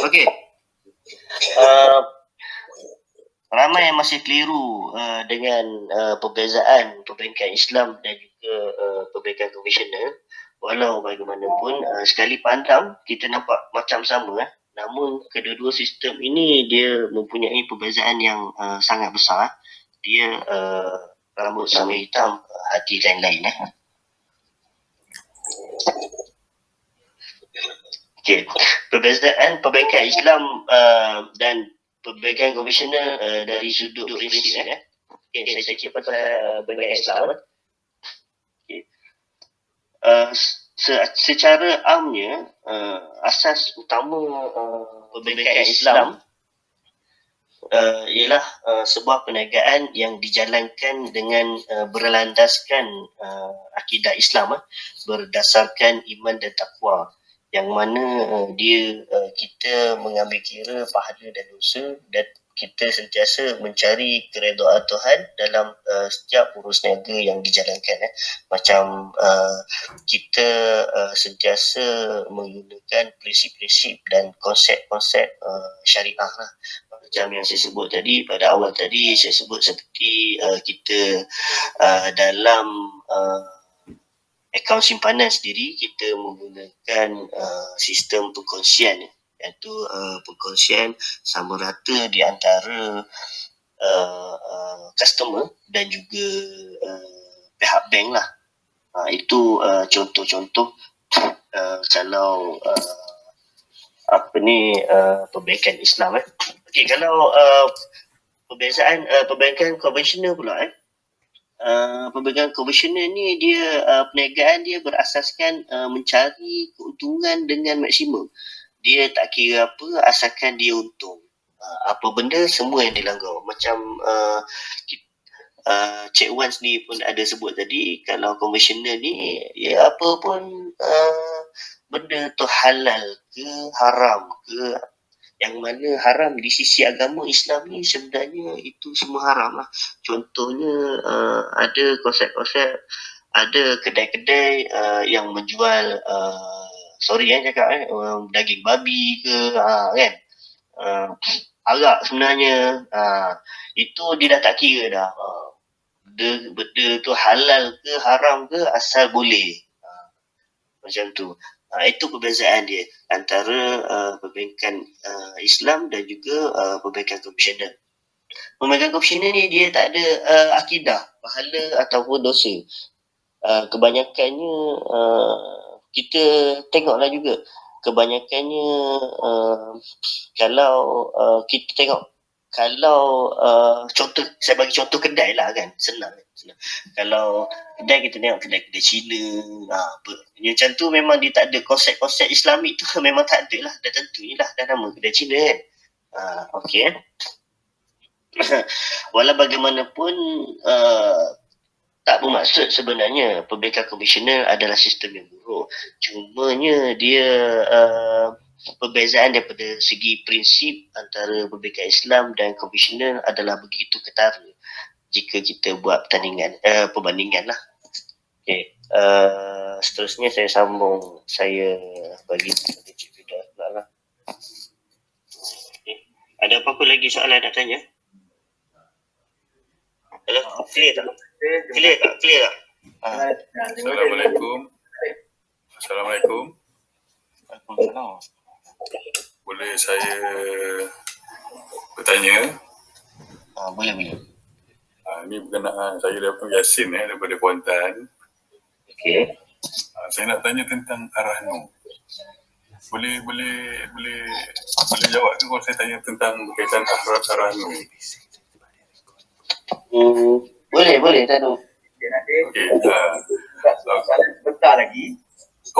Okey. Ramai yang masih keliru dengan perbezaan perbankan Islam dan juga perbankan konvensional. Walau bagaimanapun, sekali pandang kita nampak macam sama, namun kedua-dua sistem ini dia mempunyai perbezaan yang sangat besar. Dia rambut sama hitam, hati lain-lain. Okey, perbezaan perbankan Islam dan perbankan konvensional dari sudut prinsip. Okey, saya cakap pasal perbankan Islam. Okey. Secara amnya, asas utama perbankan Islam ialah sebuah perniagaan yang dijalankan dengan berlandaskan akidah Islam, berdasarkan iman dan takwa, yang mana kita mengambil kira pahala dan dosa, dan kita sentiasa mencari keredaan Tuhan dalam setiap urus niaga yang dijalankan. Macam kita sentiasa menggunakan prinsip-prinsip dan konsep-konsep syariah lah. Macam yang saya sebut tadi, pada awal tadi saya sebut seperti kita dalam akaun simpanan sendiri kita menggunakan sistem perkongsian, iaitu perkongsian sama rata di antara customer dan juga pihak bank lah. Itu contoh-contoh kalau perbankan Islam. Okey, kalau perbezaan perbankan konvensional pula, perbankan konvensional ni dia perniagaan dia berasaskan mencari keuntungan dengan maksimum. Dia tak kira apa asalkan dia untung. Apa benda semua yang dilanggar. Macam Cik Wan sendiri pun ada sebut tadi, kalau konvensional ni ya apa pun benda tu halal ke haram ke, yang mana haram di sisi agama Islam ni sebenarnya itu semua haram lah. Contohnya ada konsep-konsep, ada kedai-kedai yang menjual daging babi ke kan, arak sebenarnya, itu dia dah tak kira dah benda tu halal ke haram ke, asal boleh, macam tu. Itu perbezaan dia antara perbankan Islam dan juga perbankan konvensional. Perbankan konvensional ni dia tak ada akidah, pahala ataupun dosa. Kebanyakannya kita tengoklah juga, kebanyakannya kalau kita tengok, kalau contoh, saya bagi contoh kedai lah kan, senang. Kalau kedai kita tengok kedai-kedai Cina, macam tu memang dia tak ada konsep-konsep Islamik tu, memang tak ada lah, dah tentunya lah dah nama kedai Cina kan. Okey. Walau bagaimanapun tak bermaksud sebenarnya perbankan konvensional adalah sistem yang buruk. Cumanya dia perbezaan daripada segi prinsip antara perbankan Islam dan konvensional adalah begitu ketara jika kita buat perbandingan lah. Okay. Seterusnya saya sambung, saya bagi Cik Fida pula lah. Okay. Ada apa-apa lagi soalan nak tanya? Hello? Clear tak? Clear tak? Assalamualaikum. Waalaikumsalam. Boleh saya bertanya? Boleh. Ini berkenaan, saya daripada Yasin daripada Kuantan. Okey. Saya nak tanya tentang Ar-Rahnu. boleh jawab ke kalau saya tanya tentang berkaitan arah ni? Boleh, tak tahu. Okay, nanti Okey. sebentar lagi.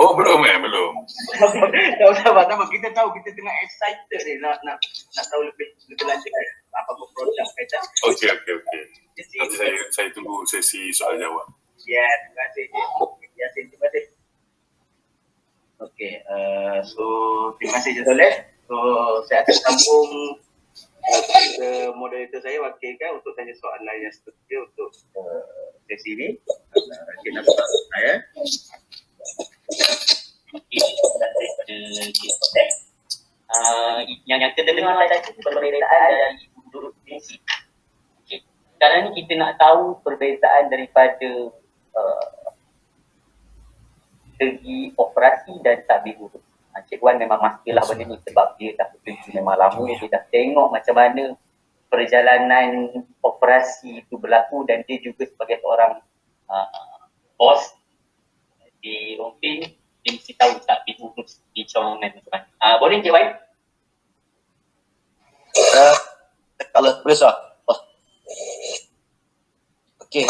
Oh, belum. Tak usah sabar. Kita tahu kita tengah excited ni nak tahu lebih lanjut apa produk kaitan. Okey. Nanti saya tunggu sesi soal jawab. Ya, terima kasih. Terima kasih. Okey, so terima kasih Cik Soleh. So saya akan sambung ke moderator saya wakilkan untuk tanya soalan yang seterusnya untuk sesi ini. Cik nampak saya. Yang kita dengar tadi perbezaan dari sudut prinsip. Okay. Sekarang ni kita nak tahu perbezaan daripada segi operasi dan tabir urus. Cik Wan memang mastilah benda ni sebab dia dah bekerja memang lama, dia dah tengok macam mana perjalanan operasi itu berlaku dan dia juga sebagai seorang bos di Romping, dia mesti tahu tabir urus di cawangan macam mana. Boleh Cik Wan? Kalau boleh soal. Okey,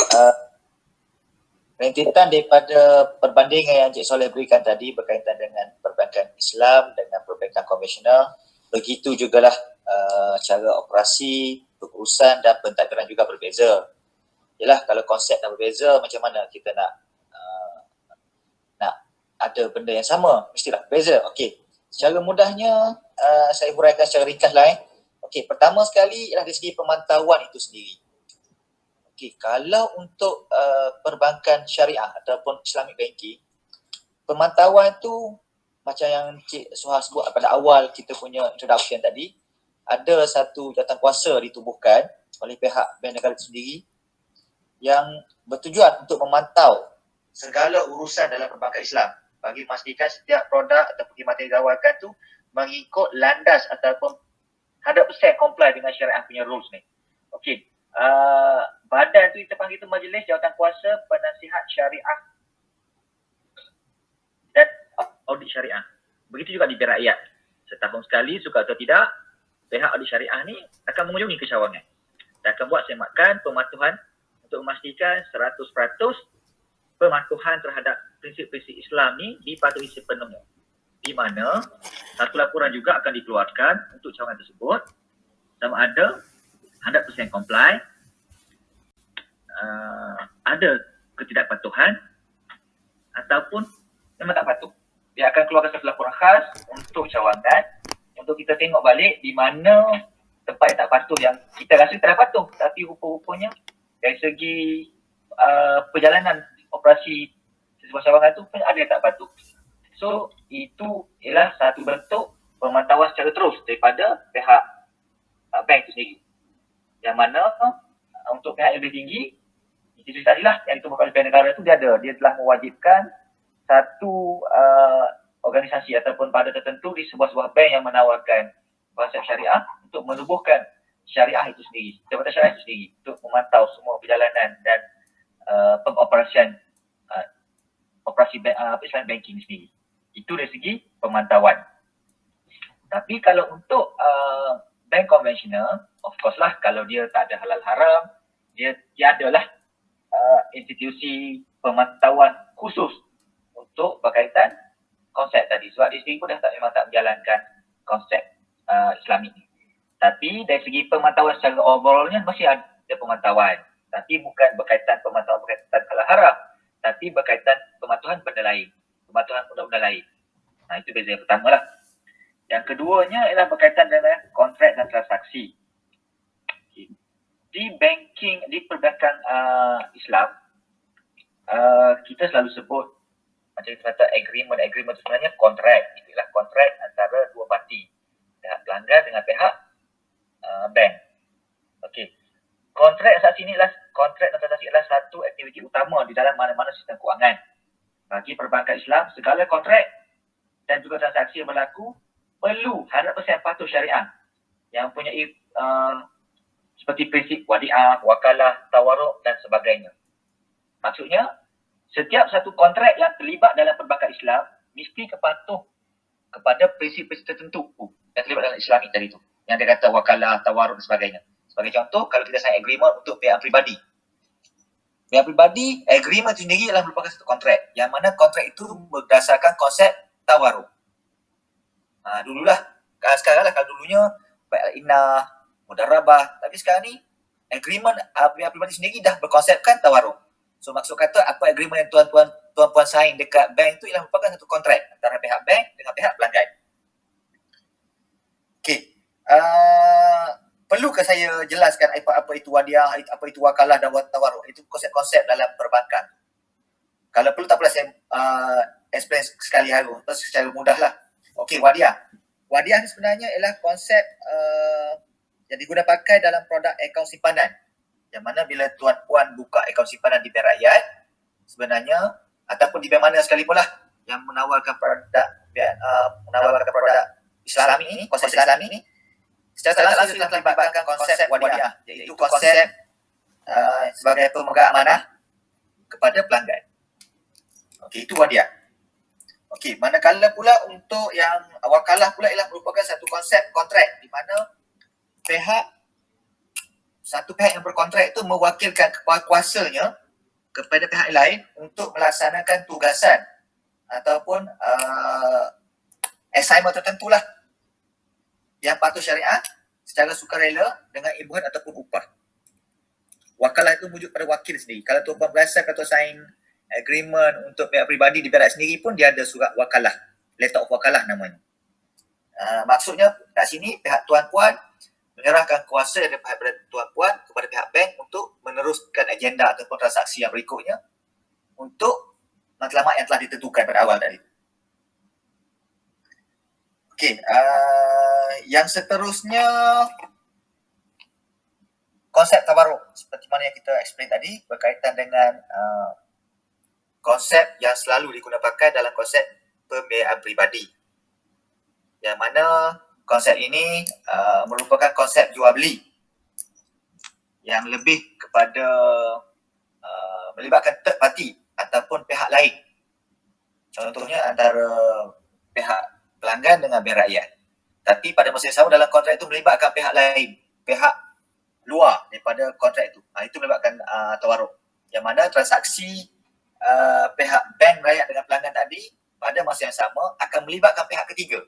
rentetan daripada perbandingan yang Encik Soleh berikan tadi berkaitan dengan perbankan Islam dengan perbankan konvensional, begitu jugalah cara operasi, pengurusan dan pentadbiran juga berbeza. Yalah, kalau konsep dah berbeza, macam mana kita nak ada benda yang sama, mestilah berbeza. Okey, secara mudahnya saya huraikan secara ringkas lah. Okey, pertama sekali ialah dari segi pemantauan itu sendiri. Okey, kalau untuk perbankan syariah ataupun Islamic banking, pemantauan tu macam yang Cik Suha sebut pada awal kita punya introduction tadi, ada satu jawatankuasa ditubuhkan oleh pihak bank negara itu sendiri yang bertujuan untuk memantau segala urusan dalam perbankan Islam bagi memastikan setiap produk atau perkhidmatan yang ditawarkan tu mengikut landas ataupun 100% comply dengan syariah punya rules ni. Okey, badan tu kita panggil tu Majlis Jawatankuasa Penasihat Syariah dan Audit Syariah. Begitu juga di Bank Rakyat. Setahun sekali, suka atau tidak, pihak audit syariah ni akan mengunjungi ke cawangan dan akan buat semakan pematuhan untuk memastikan 100% pematuhan terhadap prinsip-prinsip Islam ni dipatuhi sepenuhnya. Di mana satu laporan juga akan dikeluarkan untuk cawangan tersebut sama ada 100% comply, ada ketidakpatuhan ataupun memang tak patuh. Dia akan keluarkan satu laporan khas untuk cawangan untuk kita tengok balik di mana tempat yang tak patuh yang kita rasa telah patuh tapi rupa-rupanya dari segi perjalanan operasi sebuah cawangan tu pun ada yang tak patuh. So itu ialah satu bentuk pemantauan secara terus daripada pihak bank itu sendiri. Yang mana untuk pihak yang lebih tinggi, institusi tadilah yang ditubuhkan oleh bank negara itu dia telah mewajibkan satu organisasi ataupun pada tertentu di sebuah bank yang menawarkan konsep syariah untuk menubuhkan syariah itu sendiri, jabatan syariah itu sendiri untuk memantau semua perjalanan dan pengoperasian operasi Islamic banking sendiri. Itu dari segi pemantauan. Tapi kalau untuk bank konvensional, of course lah kalau dia tak ada halal haram, dia adalah institusi pemantauan khusus untuk berkaitan konsep tadi. Sebab dia sendiri pun memang tak menjalankan konsep Islamik ni. Tapi dari segi pemantauan secara overallnya masih ada pemantauan. Tapi bukan berkaitan pemantauan berkaitan halal haram, tapi berkaitan pemantauan benda lain, pemantauan benda lain. Itu beza yang pertama lah. Yang keduanya ialah berkaitan dengan kontrak dan transaksi. Di banking, di perbankan Islam, kita selalu sebut macam kita kata agreement itu sebenarnya kontrak. Itulah kontrak antara dua parti, pihak pelanggan dengan pihak bank. Okey. Kontrak transaksi ni kontrak dan transaksi adalah satu aktiviti utama di dalam mana-mana sistem kewangan. Bagi perbankan Islam, segala kontrak dan juga transaksi yang berlaku perlu 100% patuh syariah yang mempunyai seperti prinsip wadiah, wakalah, tawaruk dan sebagainya. Maksudnya, setiap satu kontrak yang terlibat dalam perbankan Islam mesti kepatuh kepada prinsip-prinsip tertentu yang terlibat dalam Islami tadi tu. Yang dia kata wakalah, tawaruk dan sebagainya. Sebagai contoh, kalau kita sign agreement untuk pihak pribadi. Pihak pribadi, agreement itu sendiri adalah merupakan satu kontrak. Yang mana kontrak itu berdasarkan konsep tawaruk. Dululah, sekarang lah, kalau dulunya baik inah, mudarabah. Tapi sekarang ni, agreement pihak pribadi sendiri dah berkonsepkan tawaruk. So maksud kata, apa agreement yang tuan-puan sign dekat bank tu ialah merupakan satu kontrak antara pihak bank dengan pihak pelanggan. Okey. Perlukah saya jelaskan apa itu wadiah, apa itu wakalah dan tawaruk? Itu konsep-konsep dalam perbankan. Kalau perlu tak apalah saya explain sekali haru, secara mudah lah. Okey, wadiah. Wadiah ni sebenarnya ialah konsep yang digunakan pakai dalam produk akaun simpanan. Yang mana bila tuan-puan buka akaun simpanan di bank rakyat, sebenarnya ataupun di bank mana sekalipun lah yang menawarkan produk Islami ini, konsep Islami ini, secara langsung telah melibatkan konsep wadiah, iaitu konsep sebagai pemegang amanah kepada pelanggan. Okey, itu wadiah. Okey, manakala pula untuk yang wakalah pula ialah merupakan satu konsep kontrak di mana satu pihak yang berkontrak itu mewakilkan kuasanya kepada pihak lain untuk melaksanakan tugasan ataupun assignment tertentu lah yang patuh syariat secara sukarela dengan imbuhan ataupun upah. Wakalah itu wujud pada wakil sendiri. Kalau tuan-puan perasan atau sign agreement untuk pihak pribadi di perak sendiri pun dia ada surat wakalah, letter of wakalah namanya. Maksudnya kat sini pihak tuan-puan menyerahkan kuasa daripada tuan-puan kepada pihak bank untuk meneruskan agenda ataupun transaksi yang berikutnya untuk matlamat yang telah ditentukan pada awal tadi. Okey, yang seterusnya konsep tawaruk seperti mana yang kita explain tadi berkaitan dengan konsep yang selalu digunakan pakai dalam konsep pembiayaan pribadi. Yang mana konsep ini merupakan konsep jual beli yang lebih kepada melibatkan third party ataupun pihak lain. Contohnya antara pihak pelanggan dengan pihak rakyat. Tapi pada masa yang sama dalam kontrak itu melibatkan pihak lain, pihak luar daripada kontrak itu. Itu melibatkan tawaruk. Yang mana transaksi pihak bank rakyat dengan pelanggan tadi pada masa yang sama akan melibatkan pihak ketiga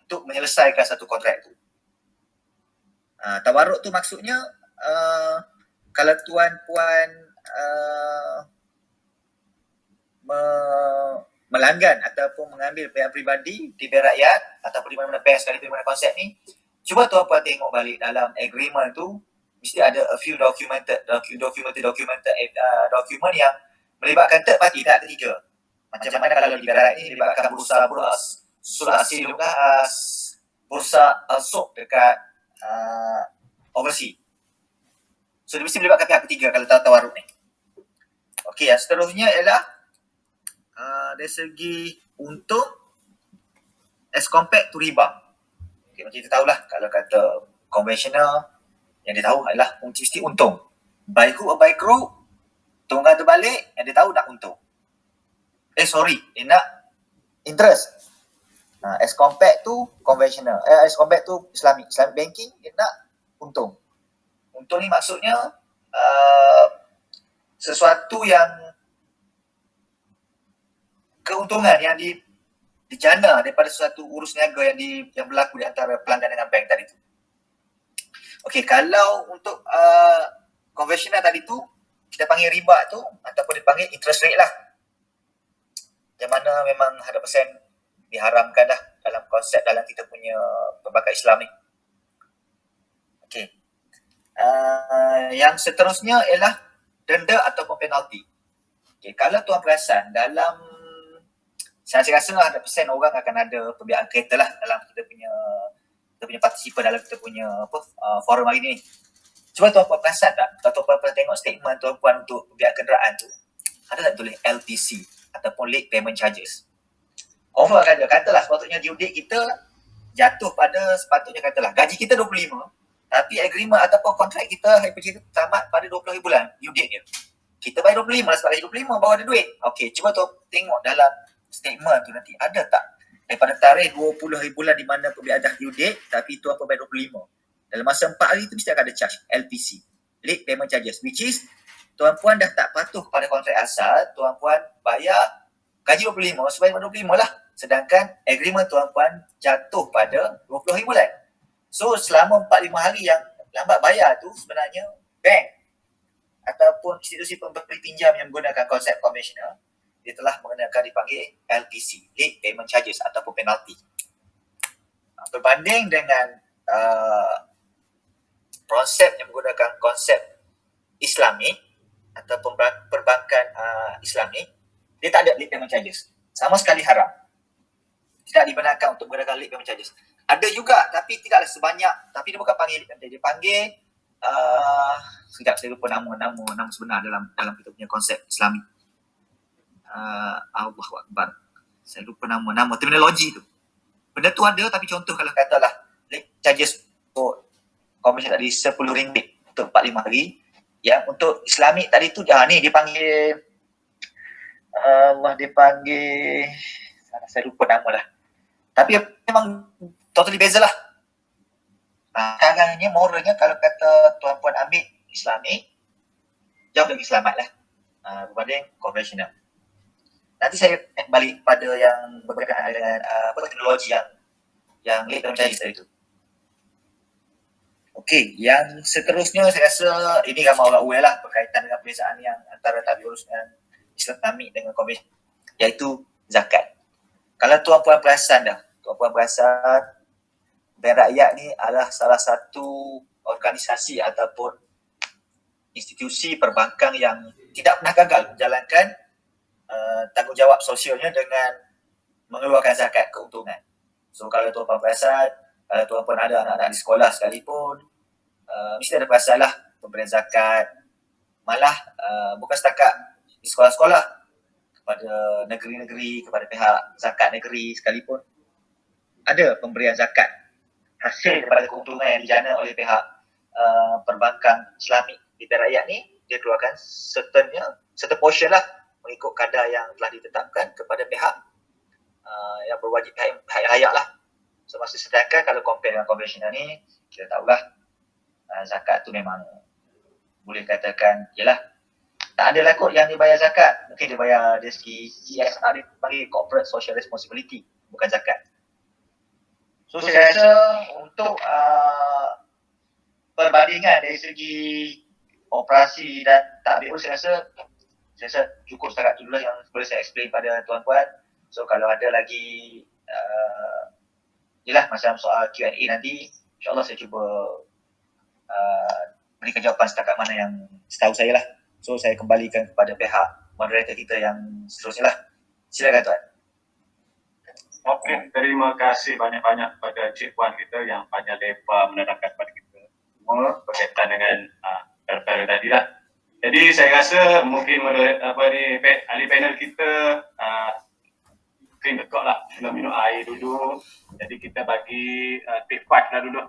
untuk menyelesaikan satu kontrak itu. Tawaruk tu maksudnya kalau tuan-puan melanggan ataupun mengambil pihak pribadi di bank rakyat ataupun di mana-mana bank sekali di mana konsep ni, cuba tuan-puan tengok balik dalam agreement tu mesti ada a few documented document yang melibatkan third party, pihak ketiga. Macam mana kalau di bank rakyat ni melibatkan bursa Asil bursa Al-Suq dekat overseas. So dia mesti melibatkan pihak ketiga kalau tawaruk ni. Okey, yang seterusnya ialah dari segi untung as compared to riba. Okay, macam kita tahulah kalau kata konvensional yang dia tahu adalah mesti untung. By hook or by crook, tunggang terbalik yang dia tahu nak untung. Dia nak interest. As compared to conventional, as compared to Islamic banking, dia nak untung. Untung ni maksudnya sesuatu yang keuntungan yang dijana daripada suatu urus niaga yang berlaku di antara pelanggan dengan bank tadi tu. Okey, kalau untuk konvensional tadi tu kita panggil riba tu ataupun dipanggil interest rate lah. Yang mana memang 100% diharamkan dah dalam konsep dalam kita punya perbankan Islam ni. Okey. Yang seterusnya ialah denda ataupun penalti. Okey, kalau tuan perasan dalam saya rasa 100% orang akan ada pembiayaan kereta lah dalam kita punya partisipan dalam kita punya forum hari ni. Cuba tuan-puan perasan tak? Tuan-puan pernah tengok statement tuan-puan untuk pembiayaan kenderaan tu? Ada tak tulis LTC ataupun late payment charges? Confirm akan ada. Katalah sepatutnya due date kita jatuh pada sepatutnya katalah gaji kita 25 tapi agreement ataupun kontrak kita tamat pada 20 hari bulan due date dia. Kita bayar 25 lah sebab gaji 25 baru ada duit. Okey, cuba tu tengok dalam statement tu nanti ada tak daripada tarikh 20 hari bulan di mana pembelian dah due date, tapi tuan puan bayar 25. Dalam masa 4 hari tu mesti akan ada charge LPC, late payment charges, which is tuan puan dah tak patuh pada kontrak asal, tuan puan bayar gaji 25, sebayar 25 lah. Sedangkan agreement tuan puan jatuh pada 20 hari bulan. So selama 4-5 hari yang lambat bayar tu sebenarnya bank ataupun institusi pemberi pinjam yang menggunakan konsep konvensional, dia telah mengenakan dipanggil LPC, late payment charges ataupun penalti. Berbanding dengan konsep yang menggunakan konsep Islami ataupun perbankan Islami, dia tak ada late payment charges. Sama sekali haram. Tidak dibenarkan untuk menggunakan late payment charges. Ada juga tapi tidaklah sebanyak, tapi dia bukan panggil late payment charges, dia panggil sekejap saya lupa nama sebenar dalam kita punya konsep Islami. Allahu Akbar. Saya lupa nama terminologi tu. Benda tu ada, tapi contoh kalau katalah late charges untuk komersial tadi RM10 untuk 4-5 hari. Yang untuk Islamik tadi tu ni dia panggil saya lupa nama lah. Tapi memang totally beza lah. Sekarang ni moralnya kalau kata tuan puan ambil Islami, jauh lebih selamat lah berbanding konvensional. Nanti saya balik pada yang berkaitan dengan teknologi yang late payment charges tadi tu. Okey, yang seterusnya saya rasa ini ramai orang aware lah berkaitan dengan perbezaan yang antara tabi'urus dengan Islami dengan konvensional, iaitu zakat. Kalau tuan puan perasan Bank Rakyat ni adalah salah satu organisasi ataupun institusi perbankan yang tidak pernah gagal menjalankan tanggungjawab sosialnya dengan mengeluarkan zakat keuntungan. So kalau tuan puan perasan, kalau tuan puan ada anak-anak di sekolah sekalipun, mesti ada perasan lah pemberian zakat. Malah bukan setakat di sekolah-sekolah, kepada negeri-negeri, kepada pihak zakat negeri sekalipun, ada pemberian zakat hasil daripada keuntungan yang dijana oleh pihak perbankan Islami di Bank Rakyat ni. Dia keluarkan certain portion lah mengikut kadar yang telah ditetapkan kepada pihak yang berwajib, pihak rakyat lah. So maksud sedangkan kalau compare dengan konvensional ni, kita tahulah zakat tu memang boleh katakan ialah tak ada lah kot yang dibayar zakat. Mungkin dia bayar dari segi CSR, dia panggil corporate social responsibility, bukan zakat. So saya rasa untuk perbandingan dari segi operasi dan takbir, saya rasa cukup setakat tu dulu yang boleh saya explain pada tuan-puan. So kalau ada lagi macam soal Q&A nanti, insyaAllah saya cuba berikan jawapan setakat mana yang setahu saya lah. So saya kembalikan kepada pihak moderator kita yang seterusnya lah. Silakan tuan. Okey, terima kasih banyak-banyak kepada Cik Puan kita yang panjang lebar menerangkan kepada kita semua berkaitan dengan perkara tadi lah. Jadi saya rasa mungkin ahli panel kita mungkin dekat lah minum air dulu. Jadi kita bagi take 5 lah dulu.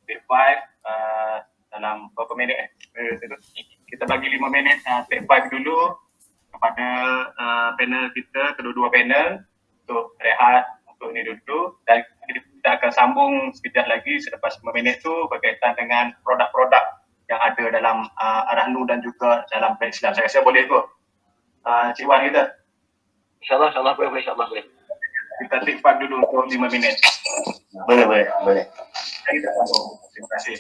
Take 5 dalam berapa minit kita bagi 5 minit take 5 dulu kepada panel kita, kedua-dua panel untuk rehat untuk ini dulu, dan kita akan sambung sekejap lagi selepas 5 minit tu berkaitan dengan produk-produk yang ada dalam Ar-Rahnu dan juga dalam Bank Islam. Saya rasa boleh tu Cik Wan kita. InsyaAllah boleh. Kita take 5 dulu untuk 5 minit. Boleh. Kita sambung. Terima kasih.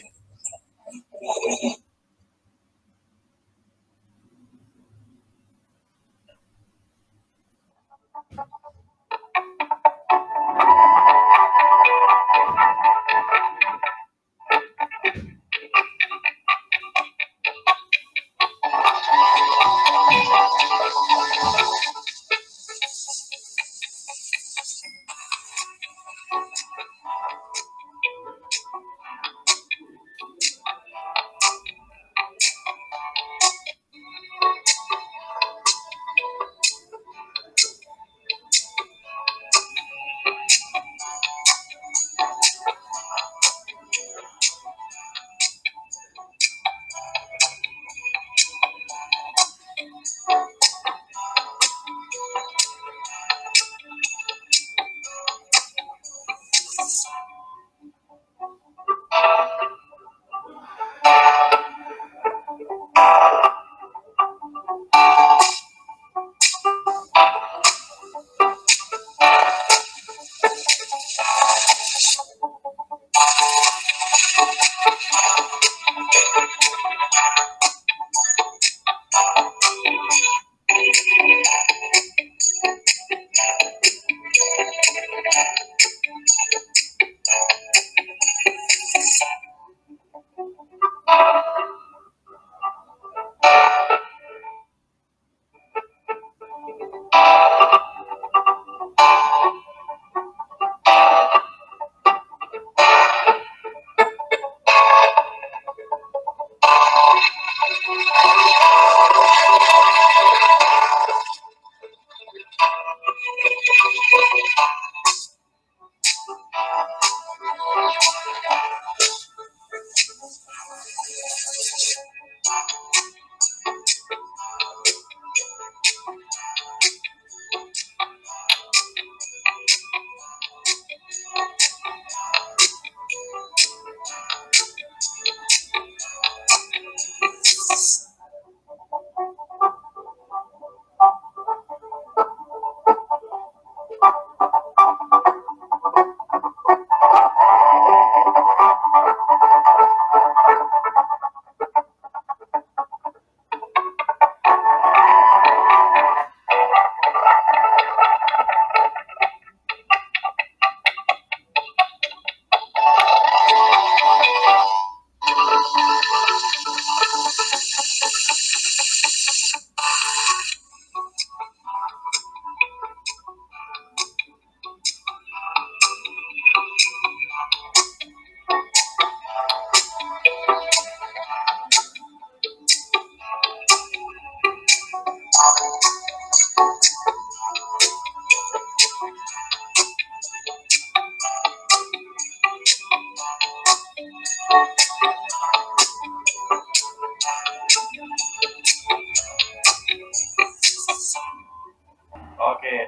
Okey,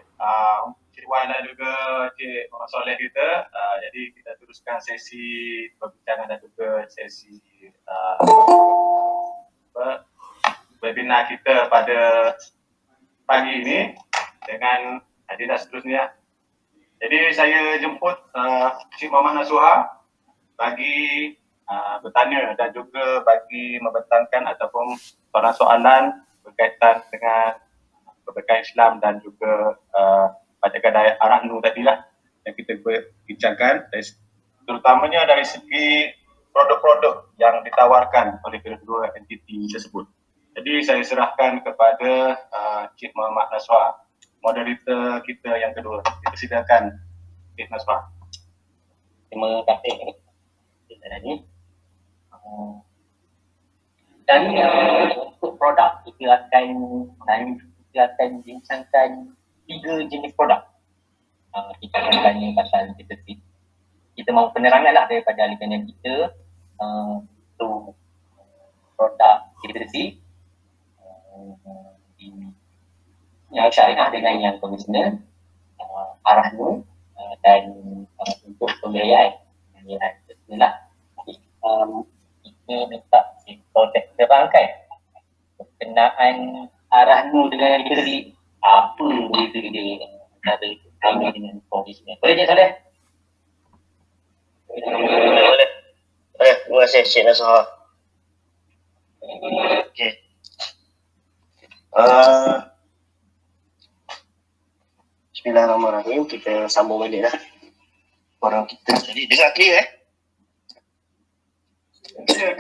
Cik Wan dan juga Cik Muhammad Soleh kita, jadi kita teruskan sesi perbincangan dan juga sesi webinar kita pada pagi ini dengan agenda seterusnya. Jadi saya jemput Cik Muhammad Nasuha bagi bertanya dan juga bagi membentangkan ataupun soalan berkaitan dengan keberkahan Islam dan juga bacakan ayat Ar-Rahnu tadilah yang kita bincangkan, terutamanya dari segi produk-produk yang ditawarkan oleh kedua entiti tersebut. Jadi saya serahkan kepada Cik Muhammad Naswa, moderator kita yang kedua. Kita silakan Cik Naswa. Terima kasih. Dan untuk produk kita akan bincangkan 3 jenis produk. Kita akan tanya pasal deterjen. Kita mahu penerangan lah daripada ahli panel kita untuk produk deterjen yang syariah dengan yang konvensional, Ar-Rahnu dan untuk pembiayaan. Itulah. Kita minta kontak terangkan berkenaan Ar-Rahnu dengan deterjen. Apa beza dia antara kami dengan konvensional? Boleh Cik Soleh? Boleh. Terima kasih Cik Nasuha. Okey. Bismillahirrahmanirrahim. Kita sambung balik lah. Orang kita tadi dengar clear Ya.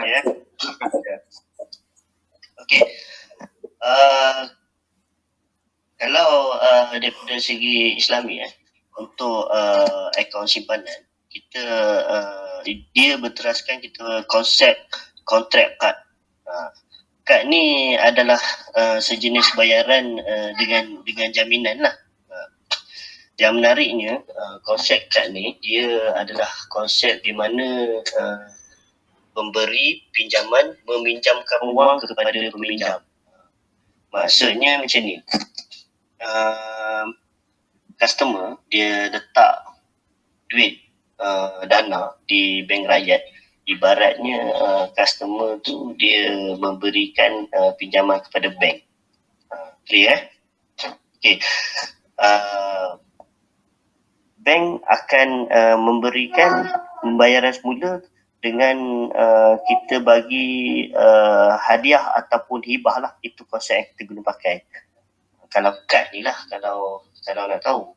Ya. Okey. Kalau daripada segi Islami untuk akaun simpanan, kita dia berteraskan kita konsep kontrak kad. Kad ni adalah sejenis bayaran dengan jaminan lah. Yang menariknya, konsep kad ni dia adalah konsep di mana pemberi pinjaman meminjamkan wang kepada peminjam. Maksudnya macam ni, customer dia letak duit dana di bank rakyat. Ibaratnya customer tu dia memberikan pinjaman kepada bank. Clear Okay. Bank akan memberikan pembayaran semula dengan kita bagi hadiah ataupun hibah lah. Itu konsep yang kita guna pakai. Kalau kad ni lah, kalau nak tahu.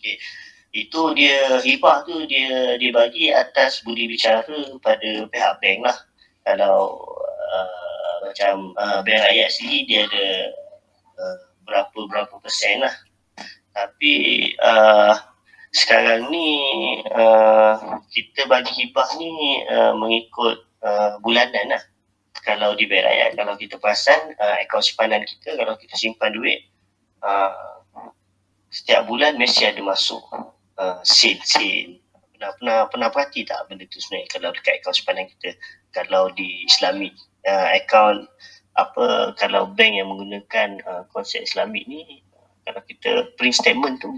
Okay. Itu dia hibah tu dia dibagi atas budi bicara pada pihak bank lah. Kalau macam bank rakyat sendiri dia ada berapa persen lah. Tapi sekarang ni kita bagi hibah ni mengikut bulanan lah. Kalau di bank rakyat, kalau kita perasan akaun simpanan kita, kalau kita simpan duit setiap bulan mesti ada masuk sen. Pernah perhati tak benda tu sebenarnya kalau dekat akaun simpanan kita? Kalau di Islamic akaun kalau bank yang menggunakan konsep Islamik ni, kalau kita print statement tu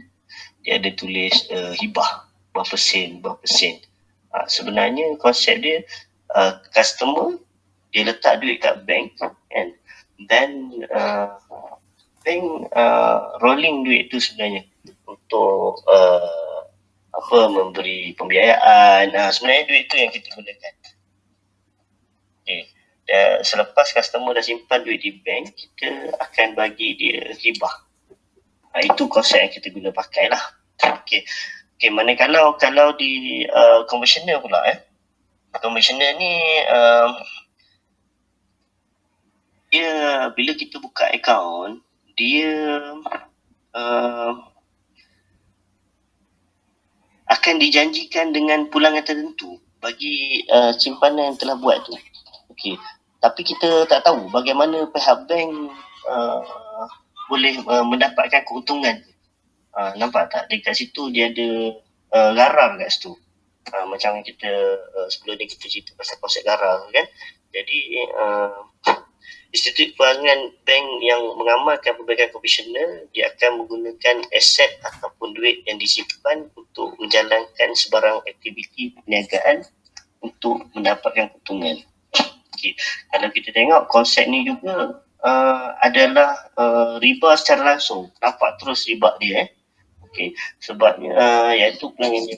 dia ada tulis hibah berapa sen. Sebenarnya konsep dia customer dia letak duit kat bank kan, then bank rolling duit tu sebenarnya untuk memberi pembiayaan. Sebenarnya duit tu yang kita gunakan. Selepas customer dah simpan duit di bank, kita akan bagi dia hibah. Itu konsep yang kita guna pakai lah. Okay, manakala kalau di conventional pula conventional ni dia bila kita buka akaun, dia akan dijanjikan dengan pulangan tertentu bagi simpanan yang telah buat tu. Okey, tapi kita tak tahu bagaimana pihak bank boleh mendapatkan keuntungan. Nampak tak dekat situ dia ada garar kat situ. Macam kita sebelum ni kita cerita pasal konsep garar kan. Jadi institut perangan bank yang mengamalkan perbankan konvensional, dia akan menggunakan aset ataupun duit yang disimpan untuk menjalankan sebarang aktiviti perniagaan untuk mendapatkan keuntungan. Okay. Kalau kita tengok konsep ni juga adalah riba secara langsung. Nampak terus riba dia okay. Sebabnya iaitu pelanggan dia.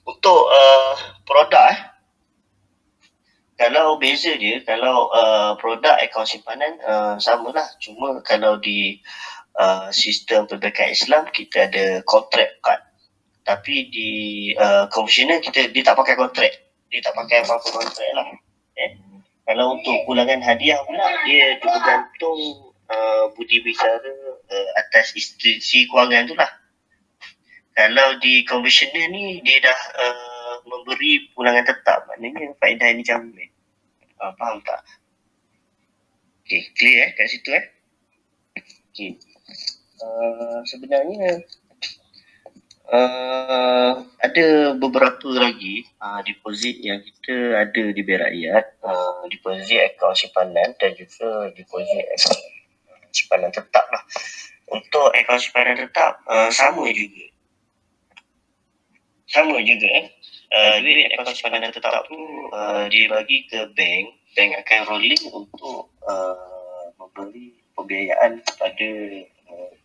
Untuk produk kalau beza dia, kalau produk akaun simpanan samalah, cuma kalau di sistem perbankan Islam kita ada contract card. Tapi di konvensional dia tak pakai kontrak. Dia tak pakai apa-apa kontrak lah. Kalau untuk pulangan hadiah pula, dia bergantung budi bicara atas institusi kewangan tu lah. Kalau di konvensional ni, dia dah memberi pulangan tetap. Maknanya faedah ini jamin. Faham tak? Okay, clear kat situ Okay. Sebenarnya ada beberapa lagi deposit yang kita ada di bank rakyat, deposit akaun simpanan dan juga deposit akaun simpanan tetap lah. Untuk akaun simpanan tetap sama juga duit akaun simpanan tetap tu dia bagi ke bank akan rolling untuk memberi pembiayaan kepada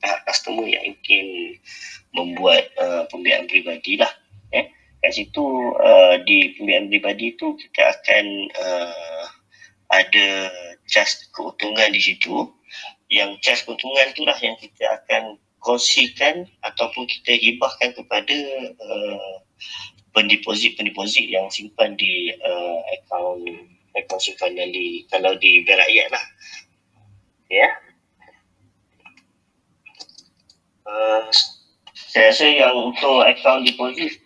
pihak customer yang ingin membuat pembiayaan peribadi lah. Kat situ di pembiayaan peribadi tu kita akan ada cas keuntungan di situ. Yang cas keuntungan tu lah yang kita akan kongsikan ataupun kita hibahkan kepada pendeposit yang simpan di akaun simpanan kalau di bank rakyat lah. Saya rasa yang untuk akaun deposit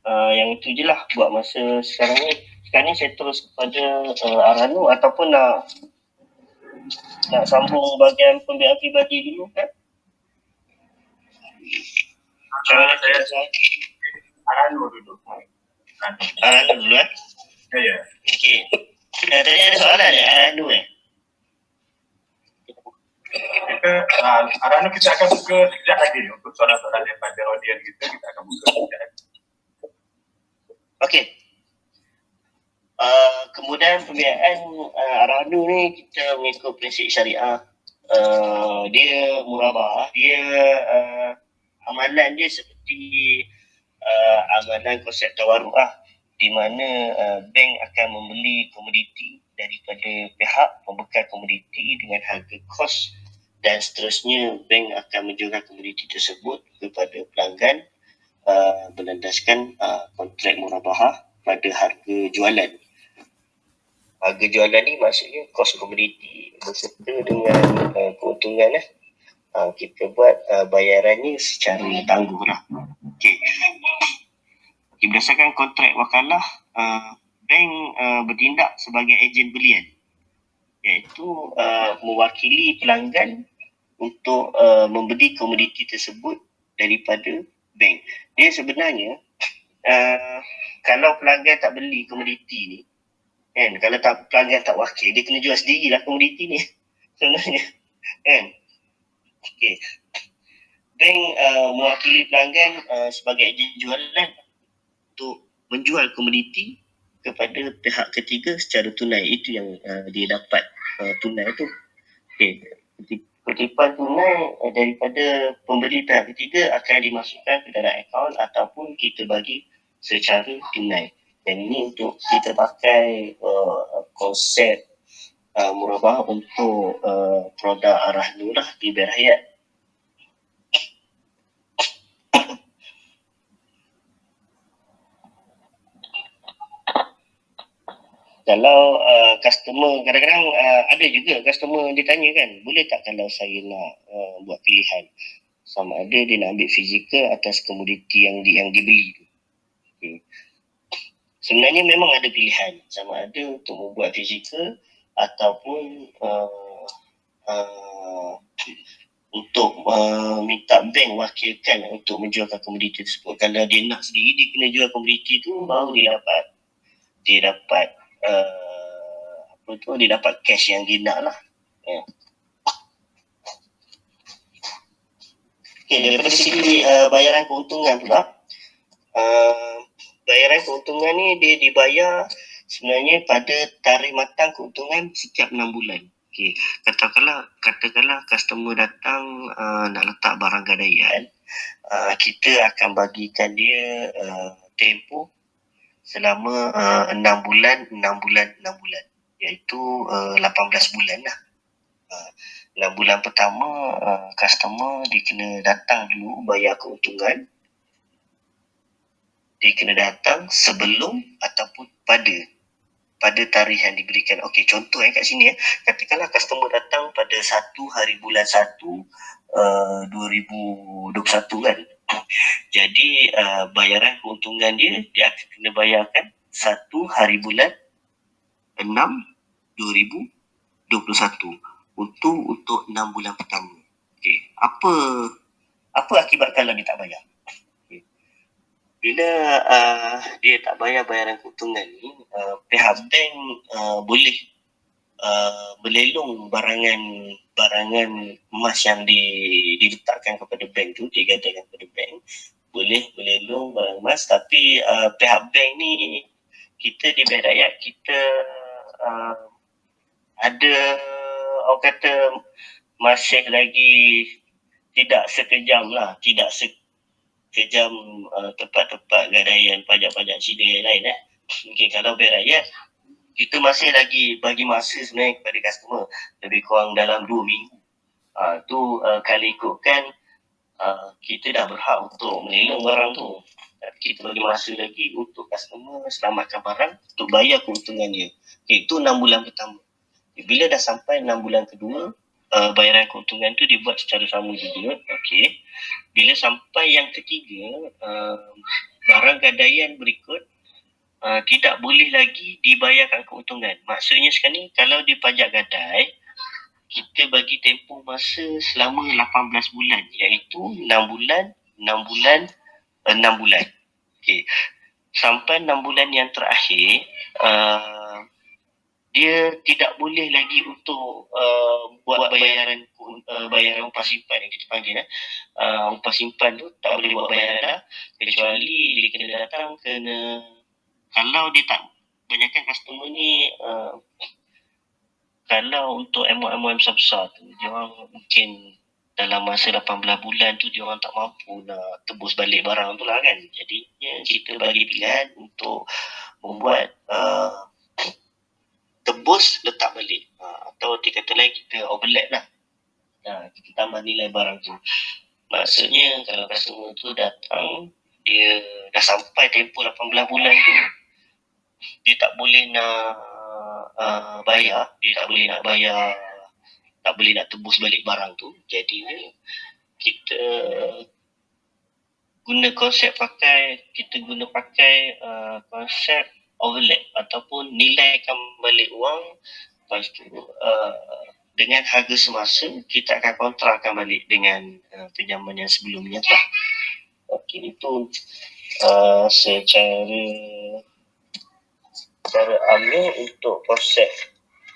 yang itu je lah buat masa sekarang ni. Sekarang ni saya terus kepada Arano ataupun nak sambung bahagian pembiayaan peribadi dulu kan? Saya Arano dulu. Arano dulu Ya. Okey. Tadi ada soalan Arano Arano kita akan buka sekejap lagi untuk soalan-soalan daripada audiens kita akan buka sekejap lagi. Okey. Kemudian pembiayaan Arano ni kita mengikut prinsip syariah. Dia murabah, dia amalan dia seperti amalan konsep tawarruk di mana bank akan membeli komoditi daripada pihak pembekal komoditi dengan harga kos dan seterusnya bank akan menjual komoditi tersebut kepada pelanggan berlandaskan kontrak murabahah pada harga jualan. Harga jualan ni maksudnya kos komoditi beserta dengan keuntungan lah. Kita buat bayarannya secara tangguh lah. Okey. Berdasarkan kontrak wakalah, bank bertindak sebagai ejen belian, iaitu mewakili pelanggan untuk membeli komoditi tersebut daripada bank. Dia sebenarnya kalau pelanggan tak beli komoditi ni, kan, kalau pelanggan tak wakil, dia kena jual sendirilah komoditi ni sebenarnya, kan. Okey. Bank mewakili pelanggan sebagai ejen jualan untuk menjual komoditi kepada pihak ketiga secara tunai. Itu yang dia dapat tunai tu. Okey. Kutipan tunai daripada pembeli pihak ketiga akan dimasukkan ke dalam akaun ataupun kita bagi secara tunai. Dan ini untuk kita pakai konsep murabahah untuk produk arah nur lah di Bank Rakyat. Kalau customer, kadang-kadang ada juga customer dia tanya kan, boleh tak kalau saya nak buat pilihan sama ada dia nak ambil fizikal atas komoditi yang dibeli tu. Okay. Sebenarnya memang ada pilihan sama ada untuk membuat fizikal ataupun untuk minta bank wakilkan untuk menjualkan komoditi tersebut. Kalau dia nak sendiri, dia kena jual komoditi tu, baru dia dapat dia dapat cash yang dia nak lah. Okay, daripada segi bayaran keuntungan pula, bayaran keuntungan ni dia dibayar sebenarnya pada tarikh matang keuntungan setiap 6 bulan. Okay. Katakanlah customer datang nak letak barang gadaian, kita akan bagikan dia tempoh selama 6 bulan, iaitu 18 bulan lah. 6 bulan pertama customer dia kena datang dulu bayar keuntungan. Dia kena datang sebelum ataupun pada tarikh yang diberikan. Okey, contoh kat sini katakanlah customer datang pada 1 hari bulan 1 2021 kan. Jadi bayaran keuntungan dia akan kena bayarkan 1 hari bulan 6 2021 untuk 6 bulan pertama. Okey, apa akibat kalau dia tak bayar? Okay. Bila dia tak bayar bayaran keuntungan ni, pihak bank boleh melelong barangan emas yang diletakkan kepada bank tu, digadaikan kepada bank. Boleh melelong barang emas, tapi pihak bank ni, kita di Bank Rakyat, kita ada orang kata masih lagi tidak sekejam tempat-tempat gadaian pajak-pajak Cina yang lain. Okay, kalau Bank Rakyat, kita masih lagi bagi masa sebenarnya kepada customer lebih kurang dalam 2 minggu. Kalau ikutkan kita dah berhak untuk melelong barang tu, tapi kita bagi masa lagi untuk customer selamatkan barang untuk bayar keuntungan dia. Okay, itu 6 bulan pertama. Bila dah sampai 6 bulan kedua, bayaran keuntungan tu dibuat secara sama juga. Okay. Bila sampai yang ketiga, barang gadaian berikut tidak boleh lagi dibayarkan keuntungan. Maksudnya sekarang ni, kalau dia pajak gadai, kita bagi tempoh masa selama 18 bulan, iaitu 6 bulan. Okay. Sampai 6 bulan yang terakhir, dia tidak boleh lagi untuk buat bayaran upah simpan yang kita panggil. Upah simpan tu tak boleh buat bayaran dah, kecuali dia kena datang kalau dia tak, banyakkan customer ni kalau untuk MOM besar-besar tu, dia orang mungkin dalam masa 18 bulan tu dia orang tak mampu nak tebus balik barang tu lah kan. Jadi kita bagi pilihan untuk membuat tebus letak balik, atau dikata lain kita overlap lah. kita tambah nilai barang tu. Maksudnya kalau customer tu datang, dia dah sampai tempoh 18 bulan tu, dia tak boleh nak bayar, dia tak boleh nak bayar, tak boleh nak tebus balik barang tu. Jadi kita guna konsep konsep overlap ataupun nilaikan balik wang. Lepas tu dengan harga semasa kita akan kontrakkan balik dengan pinjaman yang sebelumnya lah. Okey, itu secara ambil untuk konsep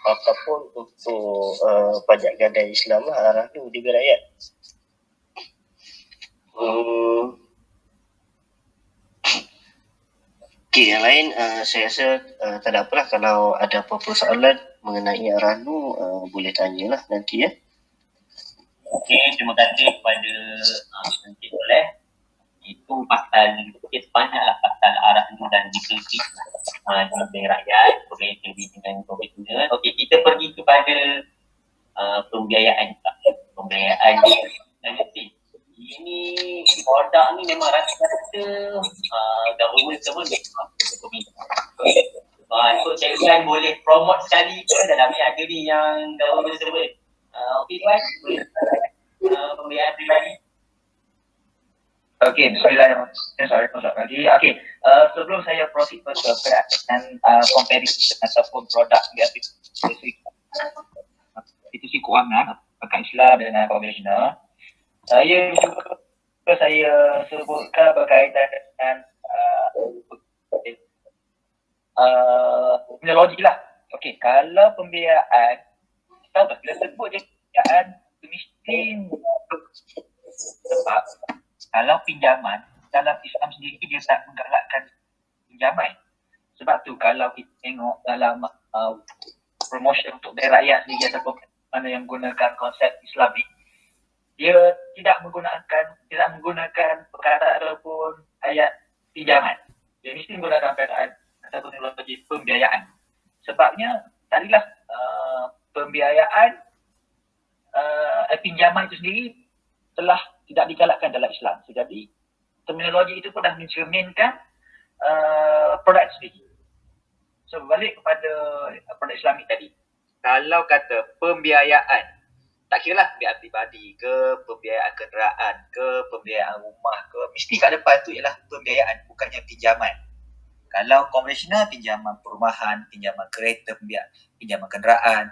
ataupun untuk pajak gadai Islam lah arah tu di rakyat. Okey, yang lain saya rasa tak ada apalah. Kalau ada apa-apa soalan mengenai arah tu boleh tanyalah nanti ya. Okey, terima kasih kepada Encik Soleh. Itu pasal banyaklah pasal arah nu dan dikritik di rakyat berkaitan dengan COVID-19. Okey, kita pergi kepada pembiayaan. Pembiayaan nanti. Ini produk ni memang rata-rata government semua dia so Cik Ian boleh promote sekali ke dalam ni ada ni yang government semua. Okey tuan, pembiayaan pribadi. Okey, bismillahirrahmanirrahim. Okey, sebelum saya proceed further dengan comparison ataupun produk institusi kewangan apakah Islam dengan konvensional, saya sebutkan berkaitan dengan terminologi lah. Okey, kalau pembiayaan, tahu tak bila sebut je pembiayaan mesti sebab kalau pinjaman dalam Islam sendiri dia tak menggalakkan pinjaman. Sebab tu kalau kita tengok dalam promotion untuk daerah rakyat sendiri ataupun mana yang menggunakan konsep Islamik, dia tidak menggunakan perkataan ataupun ayat pinjaman. Dia mesti menggunakan perkataan atau teknologi pembiayaan. Sebabnya tadilah pembiayaan pinjaman itu sendiri telah tidak digalakkan dalam Islam. So, jadi terminologi itu pun dah mencerminkan produk sendiri. So balik kepada produk Islamik tadi. Kalau kata pembiayaan, tak kira lah pembiayaan pribadi ke, pembiayaan kenderaan ke, pembiayaan rumah ke, mesti kat depan tu ialah pembiayaan, bukannya pinjaman. Kalau konvensional, pinjaman perumahan, pinjaman kereta, pinjaman kenderaan.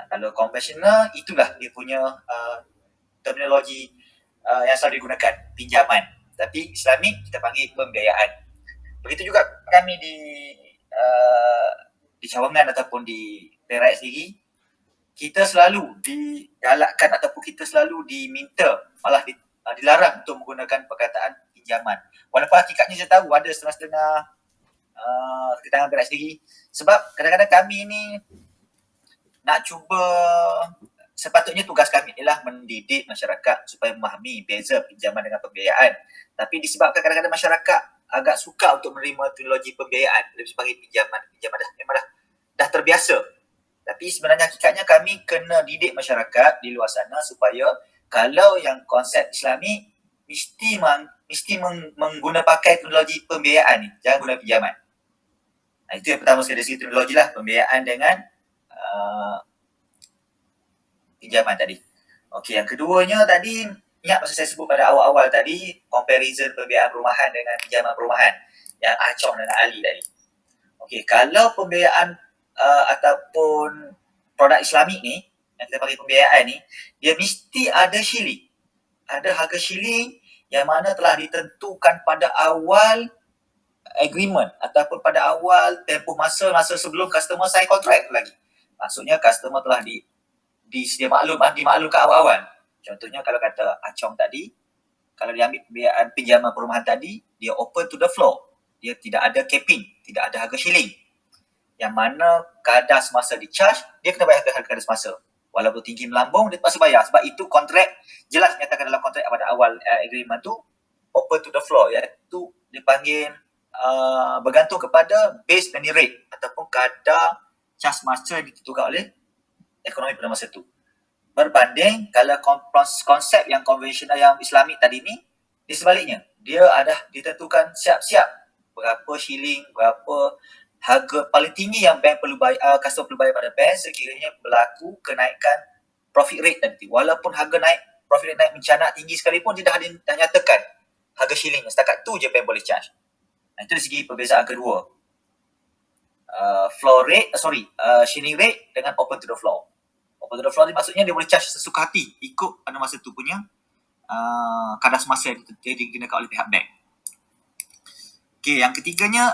Kalau konvensional, itulah dia punya terminologi yang selalu digunakan, pinjaman. Tapi Islamik kita panggil pembiayaan. Begitu juga kami di cawangan ataupun di daerah sendiri, kita selalu digalakkan ataupun kita selalu diminta, malah dilarang untuk menggunakan perkataan pinjaman. Walaupun hakikatnya saya tahu ada setengah-setengah ketangan gerak sendiri, sebab kadang-kadang kami ni nak cuba, sepatutnya tugas kami ialah mendidik masyarakat supaya memahami beza pinjaman dengan pembiayaan. Tapi disebabkan kadang-kadang masyarakat agak suka untuk menerima teknologi pembiayaan, lebih sebagai pinjaman memang dah terbiasa. Tapi sebenarnya hakikatnya kami kena didik masyarakat di luar sana supaya kalau yang konsep Islami mesti menggunakan pakai teknologi pembiayaan ni, jangan guna pinjaman. Itu yang pertama sekali dari segi teknologi lah, pembiayaan dengan pinjaman tadi. Okey, yang keduanya tadi, ingat masa saya sebut pada awal-awal tadi, comparison pembiayaan perumahan dengan pinjaman perumahan yang Acong dan Ali tadi. Okey, kalau pembiayaan ataupun produk Islamik ni, yang kita panggil pembiayaan ni, dia mesti ada shilling. Ada harga shilling yang mana telah ditentukan pada awal agreement ataupun pada awal tempoh masa sebelum customer sign kontrak lagi. Maksudnya customer telah dimaklumkan awal-awal. Contohnya kalau kata Acong tadi, kalau dia ambil pembiayaan pinjaman perumahan tadi, dia open to the floor. Dia tidak ada capping, tidak ada harga shilling. Yang mana kadar semasa di-charge, dia kena bayar harga kadar semasa. Walaupun tinggi melambung, dia terpaksa bayar. Sebab itu kontrak, jelas nyatakan dalam kontrak pada awal agreement tu, open to the floor. Iaitu dipanggil bergantung kepada base penny rate ataupun kadar charge masa yang ditentukan oleh ekonomi pada masa itu. Berbanding kalau konsep yang konvensional yang Islamik tadi ni, di sebaliknya, dia ada ditentukan siap-siap berapa shilling, berapa harga paling tinggi yang bank perlu bayar, customer perlu bayar pada bank sekiranya berlaku kenaikan profit rate nanti. Walaupun harga naik, profit rate naik mencanak tinggi sekalipun, dia dah nyatakan harga shilling. Setakat tu je bank boleh charge. Itu dari segi perbezaan kedua. Shilling rate dengan open to the floor. Open to the floor ni maksudnya dia boleh charge sesuka hati ikut pada masa tu punya kadar semasa yang digunakan oleh pihak bank. Okey, yang ketiganya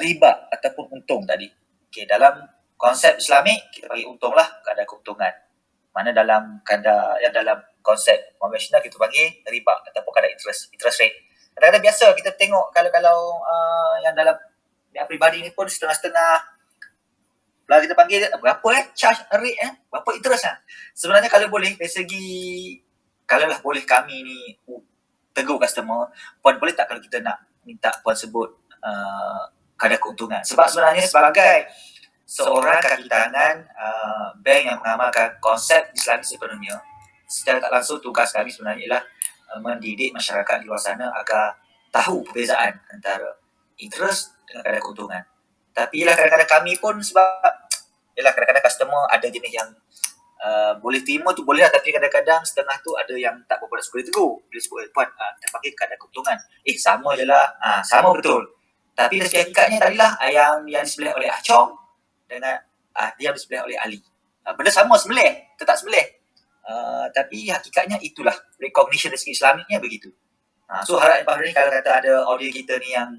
riba ataupun untung tadi. Okey, dalam konsep Islamik kita panggil untung lah, kadar keuntungan. Mana dalam konsep konvensional kita panggil riba ataupun kadar interest rate. Kadang-kadang biasa kita tengok kalau yang dalam yang peribadi ni pun setengah-setengah. Kalau kita panggil berapa charge rate berapa interest Sebenarnya kalau boleh dari segi kalau lah boleh kami ni tegur customer, puan boleh tak kalau kita nak minta puan sebut kadar keuntungan. Sebab sebenarnya sebagai seorang kaki tangan bank yang mengamalkan konsep Islamik sepenuhnya, secara tak langsung tugas kami sebenarnya ialah mendidik masyarakat di luar sana agar tahu perbezaan antara interest dengan kadar keuntungan. Tapi ialah kadang-kadang kami pun sebab ialah kadang-kadang customer ada jenis yang boleh terima tu boleh lah, tapi kadang-kadang setengah tu ada yang tak berapa nak suka tegur. Bila sebut puan kita panggil kadar keuntungan. Sama je lah. Sama betul. Tapi dari segi hakikatnya tadilah yang disebelih oleh Chong dengan dia disebelih oleh Ali. Benda sama sembelih, tetap sembelih. Tapi hakikatnya itulah recognition dari segi Islamiknya begitu. So harap pada ni kalau kata ada audio kita ni yang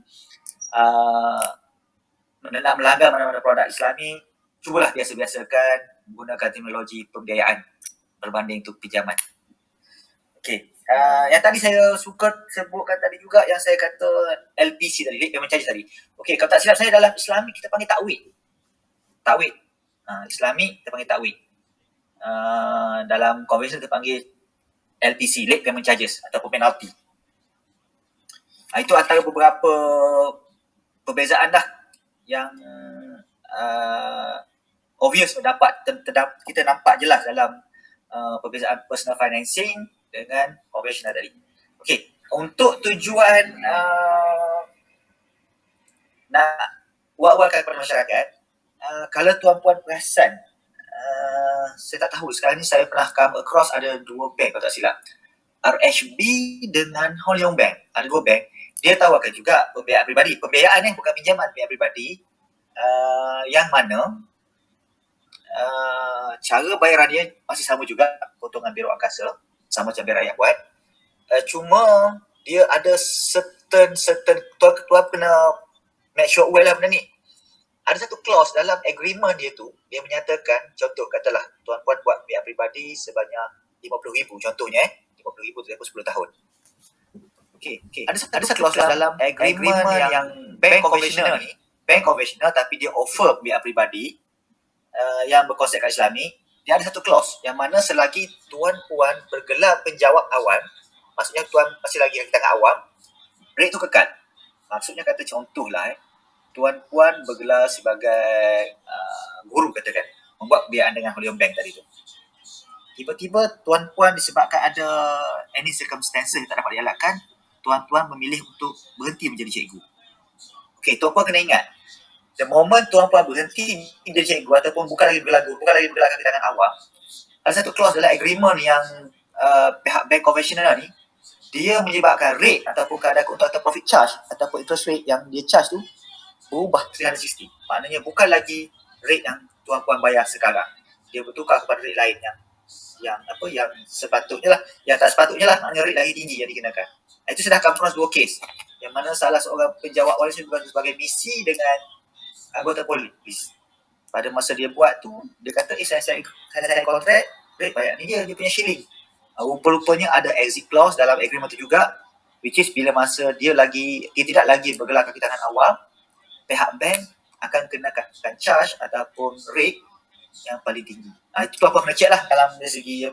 nak melanggar mana-mana produk Islami, cubalah biasa-biasakan menggunakan teknologi pembiayaan berbanding untuk pinjaman. Okey, yang tadi saya suka sebutkan tadi juga yang saya kata LPC tadi, late payment charges tadi. Okey, kalau tak silap saya dalam Islami kita panggil takwid. Islami kita panggil takwid. Dalam convention kita panggil LPC, late payment charges ataupun penalty. Itu antara beberapa perbezaan dah yang obvious kita nampak jelas dalam perbezaan personal financing dengan conventional tadi. Okey, untuk tujuan nak buat-buatkan kepada masyarakat, kalau tuan-puan perasan, saya tak tahu sekarang ni saya pernah come across ada dua bank kalau tak silap. RHB dengan Hong Leong Bank. Ada dua bank. Dia tawarkan juga pembiayaan peribadi. Pembiayaan bukan pinjaman, pembiayaan peribadi yang mana cara bayaran dia masih sama juga, potongan biro angkasa, sama macam bank rakyat buat. Cuma dia ada certain tuan kena make sure well lah benda ni. Ada satu clause dalam agreement dia tu, dia menyatakan, contoh katalah tuan-puan buat pembiayaan peribadi sebanyak 50,000 contohnya 50,000 tempoh 10 tahun. Okey. Ada satu clause dalam agreement yang bank konvensional ni, bank konvensional tapi dia offer pembiayaan peribadi yang berkonsepkan Islami, dia ada satu clause yang mana selagi tuan-puan bergelar penjawab awam, maksudnya tuan masih lagi kaki tangan awam, rate tu kekal. Maksudnya kata contohlah tuan-puan bergelar sebagai guru katakan, membuat pembiayaan dengan Hong Leong Bank tadi tu. Tiba-tiba tuan-puan disebabkan ada any circumstances yang tak dapat dielakkan, tuan-puan memilih untuk berhenti menjadi cikgu. Okey, tuan-puan kena ingat, the moment tuan-puan berhenti menjadi cikgu ataupun bukan lagi bergelar guru, bukan lagi bergelar kaki tangan awam, ada satu clause dalam agreement yang pihak bank konvensional ni, dia menyebabkan rate ataupun kadar keuntungan atau profit charge ataupun interest rate yang dia charge tu berubah 360. Maknanya bukan lagi rate yang tuan-puan bayar sekarang. Dia bertukar kepada rate lain yang sepatutnya lah, yang tak sepatutnya lah, maknanya rate lagi tinggi yang dikenakan. Itu sudah confront dua kes. Yang mana salah seorang penjawab waris sebagai misi dengan anggota polis. Pada masa dia buat tu, dia kata saya kontrak, rate bayar ni dia punya shilling. Rupa-rupanya ada exit clause dalam agreement tu juga, which is bila masa dia tidak lagi bergelar kaki tangan awam, pihak bank akan kenakan charge ataupun rate yang paling tinggi. Itu apa kena check lah dalam dari segi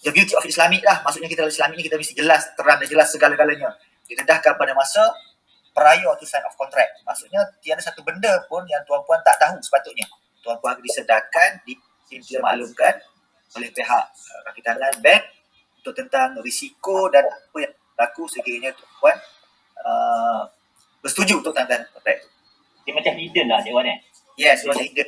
the beauty of Islamic lah. Maksudnya kita dalam Islamic ni kita mesti jelas, terang dan jelas segala-galanya. Didedahkan pada masa prior to sign of contract. Maksudnya tiada satu benda pun yang tuan-puan tak tahu sepatutnya. Tuan-puan disedarkan dimaklumkan oleh pihak rakitan bank untuk tentang risiko dan apa yang berlaku sekiranya tuan bersetuju untuk tanda kontrak. Dia macam hidden lah dia ni. Yes, macam hidden.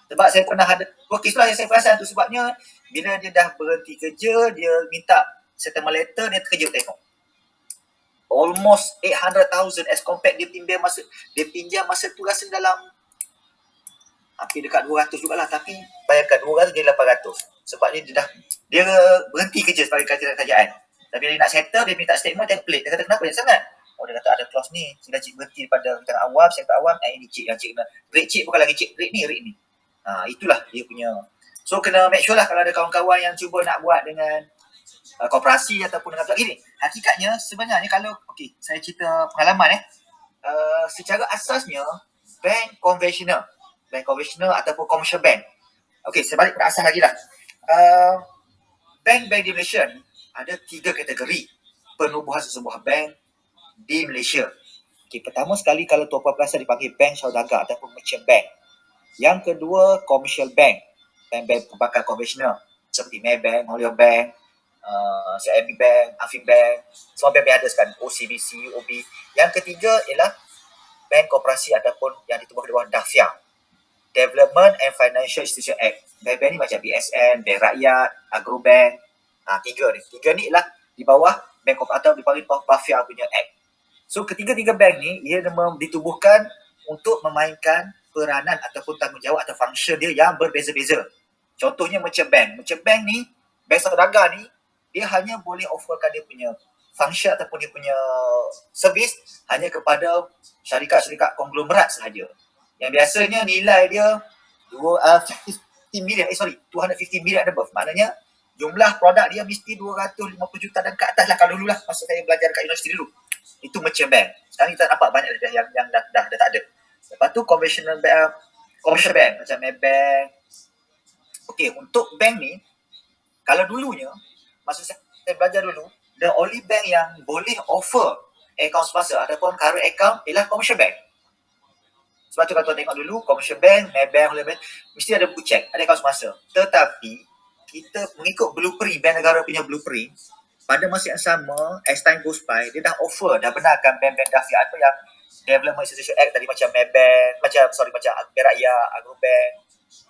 Sebab saya pernah ada dua kes lah yang saya perasan tu, sebabnya bila dia dah berhenti kerja, dia minta settlement letter, dia terkejut tengok almost 800,000 as compared dia pinjam masa tu rasa dalam hampir dekat 200 jugalah, tapi bayangkan 200 jadi 800 sebabnya dia berhenti kerja sebagai kerajaan. Tapi dia nak settle, dia minta statement template. Dia kata kenapa banyak sangat? Oh, dia kata ada clause ni, sudah cik berhenti pada hutang awam, sektor awam, ini cik yang cik kena. Rate cik bukan lagi cik, rate ni. Itulah dia punya. So kena make sure lah kalau ada kawan-kawan yang cuba nak buat dengan koperasi ataupun dengan pihak ini. Hakikatnya sebenarnya kalau, saya cerita pengalaman secara asasnya bank konvensional ataupun commercial bank. Saya balik pada asas lagi lah. Bank di Malaysia ni ada 3 kategori penubuhan sesebuah bank di Malaysia. Pertama sekali kalau tuan-puan perasan dipanggil bank saudagar ataupun merchant bank. Yang kedua commercial bank, bank perbankan konvensional seperti Maybank, Holion Bank, CIMB Bank, Afin Bank, semua bank ada sekarang, OCBC, UOB. Yang ketiga ialah bank koperasi ataupun yang ditubuh di bawah DAFIA, Development and Financial Institution Act. Bank ni macam BSN, Bank Rakyat, Agrobank. Tiga ni ialah di bawah bank atau dipanggil DAFIA punya Act. So ketiga-tiga bank ni ia ditubuhkan untuk memainkan peranan ataupun tanggungjawab atau function dia yang berbeza-beza. Contohnya merchant bank. Merchant bank ni, bank saudagar ni, dia hanya boleh offerkan dia punya function ataupun dia punya servis hanya kepada syarikat-syarikat konglomerat sahaja. Yang biasanya nilai dia 250 million above. Maknanya jumlah produk dia mesti 250 juta dan ke atas lah kalau dululah masa saya belajar dekat universiti dulu. Itu merchant bank. Sekarang kita nampak banyak yang dah tak ada. Lepas tu conventional bank, commercial bank macam Maybank. Untuk bank ni, kalau dulunya, masa saya belajar dulu, the only bank yang boleh offer account semasa ataupun current account ialah commercial bank. Sebab tu kalau tuan tengok dulu, commercial bank, Maybank, mesti ada blue check, ada account semasa. Tetapi, kita mengikut blueprint, bank negara punya blueprint, pada masa yang sama, as time goes by, dia dah offer, dah benarkan bank-bank DAFIA atau yang Development Institution Act tadi macam Maybank, macam Bank Rakyat, Agrobank,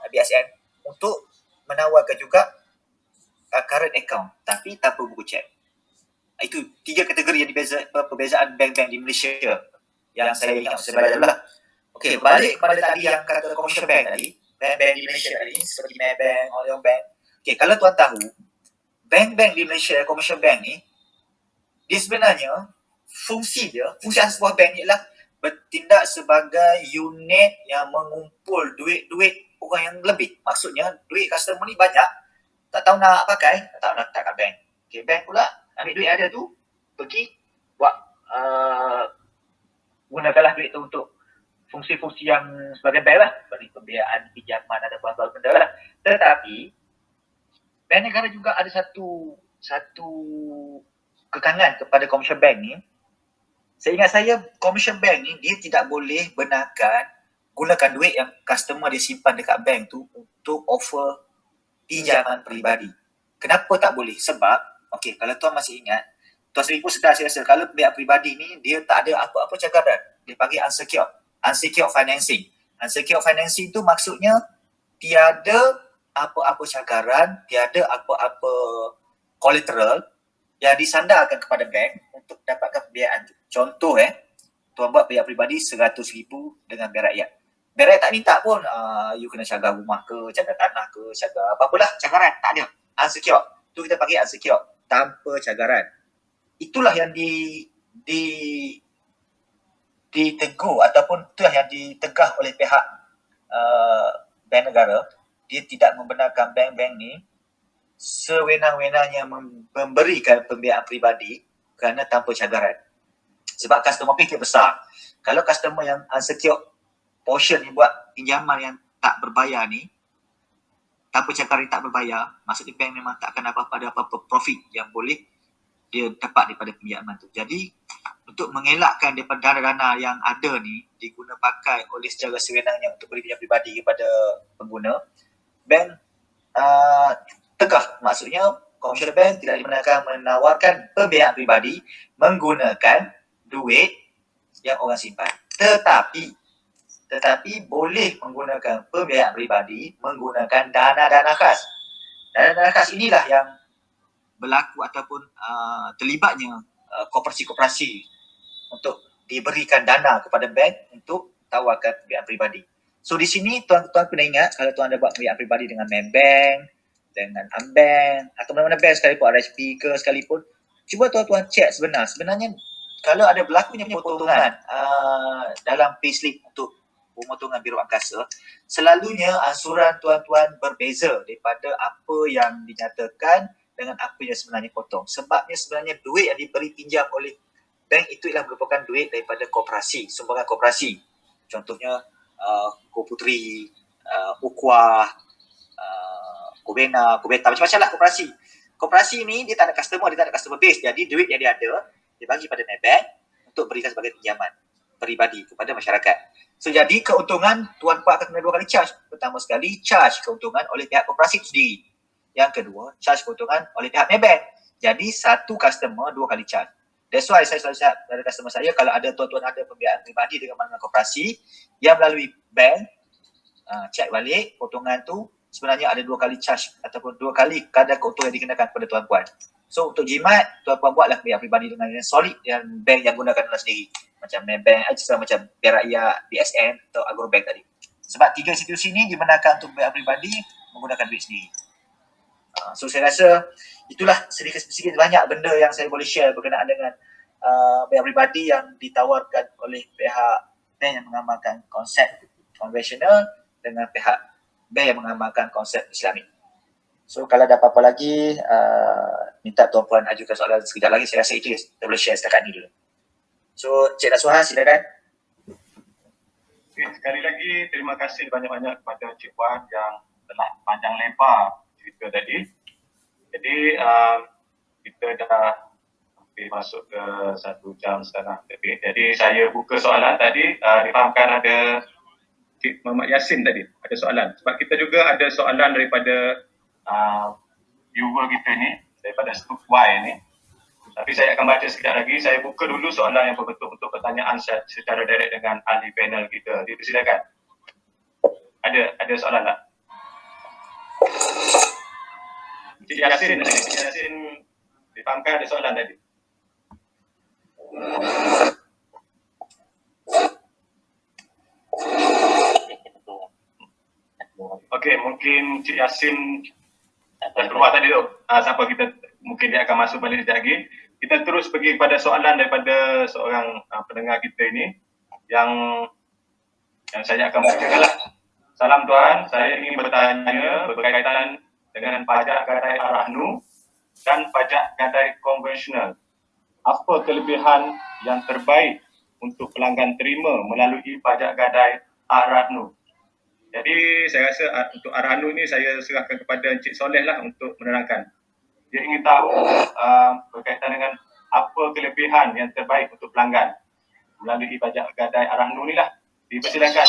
BSN untuk menawarkan juga current account tapi tanpa buku cek. Itu 3 kategori yang perbezaan bank-bank di Malaysia yang saya ingat saya belajar lah. Balik kepada tadi yang kata commercial bank tadi, bank-bank di Malaysia tadi seperti Maybank, Holion Bank. Kalau tuan tahu, bank-bank di Malaysia, commercial bank ni, dia sebenarnya fungsi asas sebuah bank ni ialah bertindak sebagai unit yang mengumpul duit orang yang lebih. Maksudnya duit customer ni banyak, tak tahu nak pakai, tak tahu nak letak kat bank. Bank pula ambil duit ada tu, pergi buat gunakanlah duit tu untuk fungsi-fungsi yang sebagai bank lah, seperti pembiayaan, pinjaman ada berbagai benda lah. Tetapi bank negara juga ada satu kekangan kepada commercial bank ni. Seingat saya, commercial bank ni dia tidak boleh benarkan gunakan duit yang customer dia simpan dekat bank tu untuk offer pinjaman peribadi. Kenapa tak boleh? Sebab, kalau tuan masih ingat, tuan sendiri pun sedar saya rasa, kalau pihak peribadi ni dia tak ada apa-apa cagaran. Dia panggil unsecured financing. Unsecured financing tu maksudnya tiada apa-apa cagaran, tiada apa-apa collateral yang disandarkan kepada bank untuk dapatkan pembiayaan tu. Contoh tuan buat pihak peribadi 100,000 dengan bank rakyat. Bank rakyat tak minta pun, you kena cagar rumah ke, cagar tanah ke, cagar apa-apalah, cagaran, tak ada. Unsecured. Tu kita panggil unsecured, tanpa cagaran. Itulah yang ditegur ataupun itulah yang ditegah oleh pihak bank negara. Dia tidak membenarkan bank-bank ni sewenang-wenangnya memberikan pembiayaan peribadi kerana tanpa cagaran. Sebab customer fikir besar. Kalau customer yang unsecured portion ni buat pinjaman yang tak berbayar ni, tanpa cagaran tak berbayar, maksudnya bank memang tak akan ada apa-apa profit yang boleh dia dapat daripada pinjaman tu. Jadi untuk mengelakkan daripada dana-dana yang ada ni diguna pakai oleh secara sewenangnya untuk beri pinjaman peribadi kepada pengguna, bank tegah, maksudnya komersial bank tidak dibenarkan menawarkan pembiayaan pribadi menggunakan duit yang orang simpan. Tetapi boleh menggunakan pembiayaan pribadi menggunakan dana-dana khas. Dana-dana khas inilah yang berlaku ataupun terlibatnya koperasi-koperasi untuk diberikan dana kepada bank untuk tawarkan pembiayaan pribadi. So di sini tuan-tuan kena ingat, kalau tuan ada buat pembiayaan pribadi dengan Maybank, dengan Ambank atau mana-mana bank sekalipun, RHB ke sekalipun, cuba tuan-tuan cek sebenarnya kalau ada berlakunya potongan dalam payslip untuk pemotongan biro angkasa, selalunya ansuran tuan-tuan berbeza daripada apa yang dinyatakan dengan apa yang sebenarnya potong. Sebabnya sebenarnya duit yang diberi pinjam oleh bank itu ialah merupakan duit daripada koperasi, sumbangan koperasi. Contohnya Ko Puteri, Ukhuwah, Kubena, macam-macam lah koperasi. Koperasi ni dia tak ada customer base. Jadi duit yang dia ada, dia bagi pada Maybank untuk berikan sebagai pinjaman peribadi kepada masyarakat. So jadi keuntungan tuan puan akan kena dua kali charge. Pertama sekali charge keuntungan oleh pihak koperasi itu sendiri. Yang kedua charge keuntungan oleh pihak Maybank. Jadi satu customer dua kali charge. That's why saya selalu cakap pada customer saya, kalau ada tuan-tuan ada pembiayaan pribadi dengan mana-mana koperasi yang melalui bank, cek balik keuntungan tu sebenarnya ada dua kali charge ataupun dua kali kadar keuntungan yang dikenakan kepada tuan-puan. So untuk jimat, tuan-puan buatlah pembiayaan pribadi dengan yang solid dan bank yang gunakan adalah sendiri. Macam Maybank, macam Bank Rakyat, BSN atau Agrobank tadi. Sebab tiga institusi ni dibenarkan untuk pembiayaan pribadi menggunakan duit sendiri. So saya rasa itulah sedikit banyak benda yang saya boleh share berkenaan dengan pembiayaan pribadi yang ditawarkan oleh pihak bank yang mengamalkan konsep konvensional dengan pihak bank yang mengamalkan konsep Islamik. So kalau ada apa-apa lagi, minta tuan-puan ajukan soalan sekejap lagi. Saya rasa itu kita boleh share setakat ni dulu. So Cik Nasuha, silakan. Okay, sekali lagi terima kasih banyak-banyak kepada Cik Wan yang telah panjang lebar cerita tadi. Jadi kita dah hampir masuk ke 1 jam setengah lebih. Jadi saya buka soalan tadi, difahamkan ada Cik Muhammad Yassin tadi ada soalan. Sebab kita juga ada soalan daripada viewer kita ni, daripada Scoop Y ni. Tapi saya akan baca sekejap lagi. Saya buka dulu soalan yang berbentuk untuk pertanyaan secara direct dengan ahli panel kita. Silakan. Ada soalan tak? Cik Yassin difahamkan ada soalan tadi. Okey, mungkin Cik Yassin dan keluar tadi tu. Siapa kita, mungkin dia akan masuk balik sekejap lagi. Kita terus pergi kepada soalan daripada seorang pendengar kita ini yang saya akan bacakanlah. Salam tuan, saya ingin bertanya berkaitan dengan pajak gadai Ar-Rahnu dan pajak gadai konvensional. Apa kelebihan yang terbaik untuk pelanggan terima melalui pajak gadai Ar-Rahnu? Jadi saya rasa untuk Ar-Rahnu ni saya serahkan kepada Encik Soleh lah untuk menerangkan. Dia ingin tahu berkaitan dengan apa kelebihan yang terbaik untuk pelanggan melalui pajak gadai Ar-Rahnu ni lah. Dipersilakan.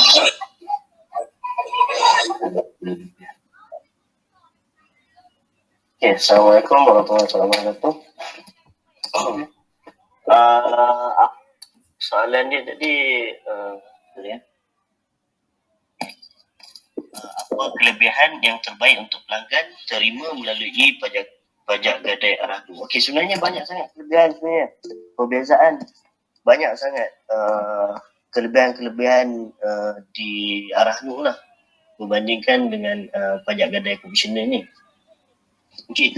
Okay, Assalamualaikum warahmatullahi wabarakatuh. Soalan dia tadi apa kelebihan yang terbaik untuk pelanggan terima melalui pajak gadai Ar-Rahnu? Okey, sebenarnya banyak sangat kelebihan sebenarnya. Perbezaan banyak sangat kelebihan-kelebihan di Ar-Rahnu lah berbandingkan dengan pajak gadai konvensional ni. Okey,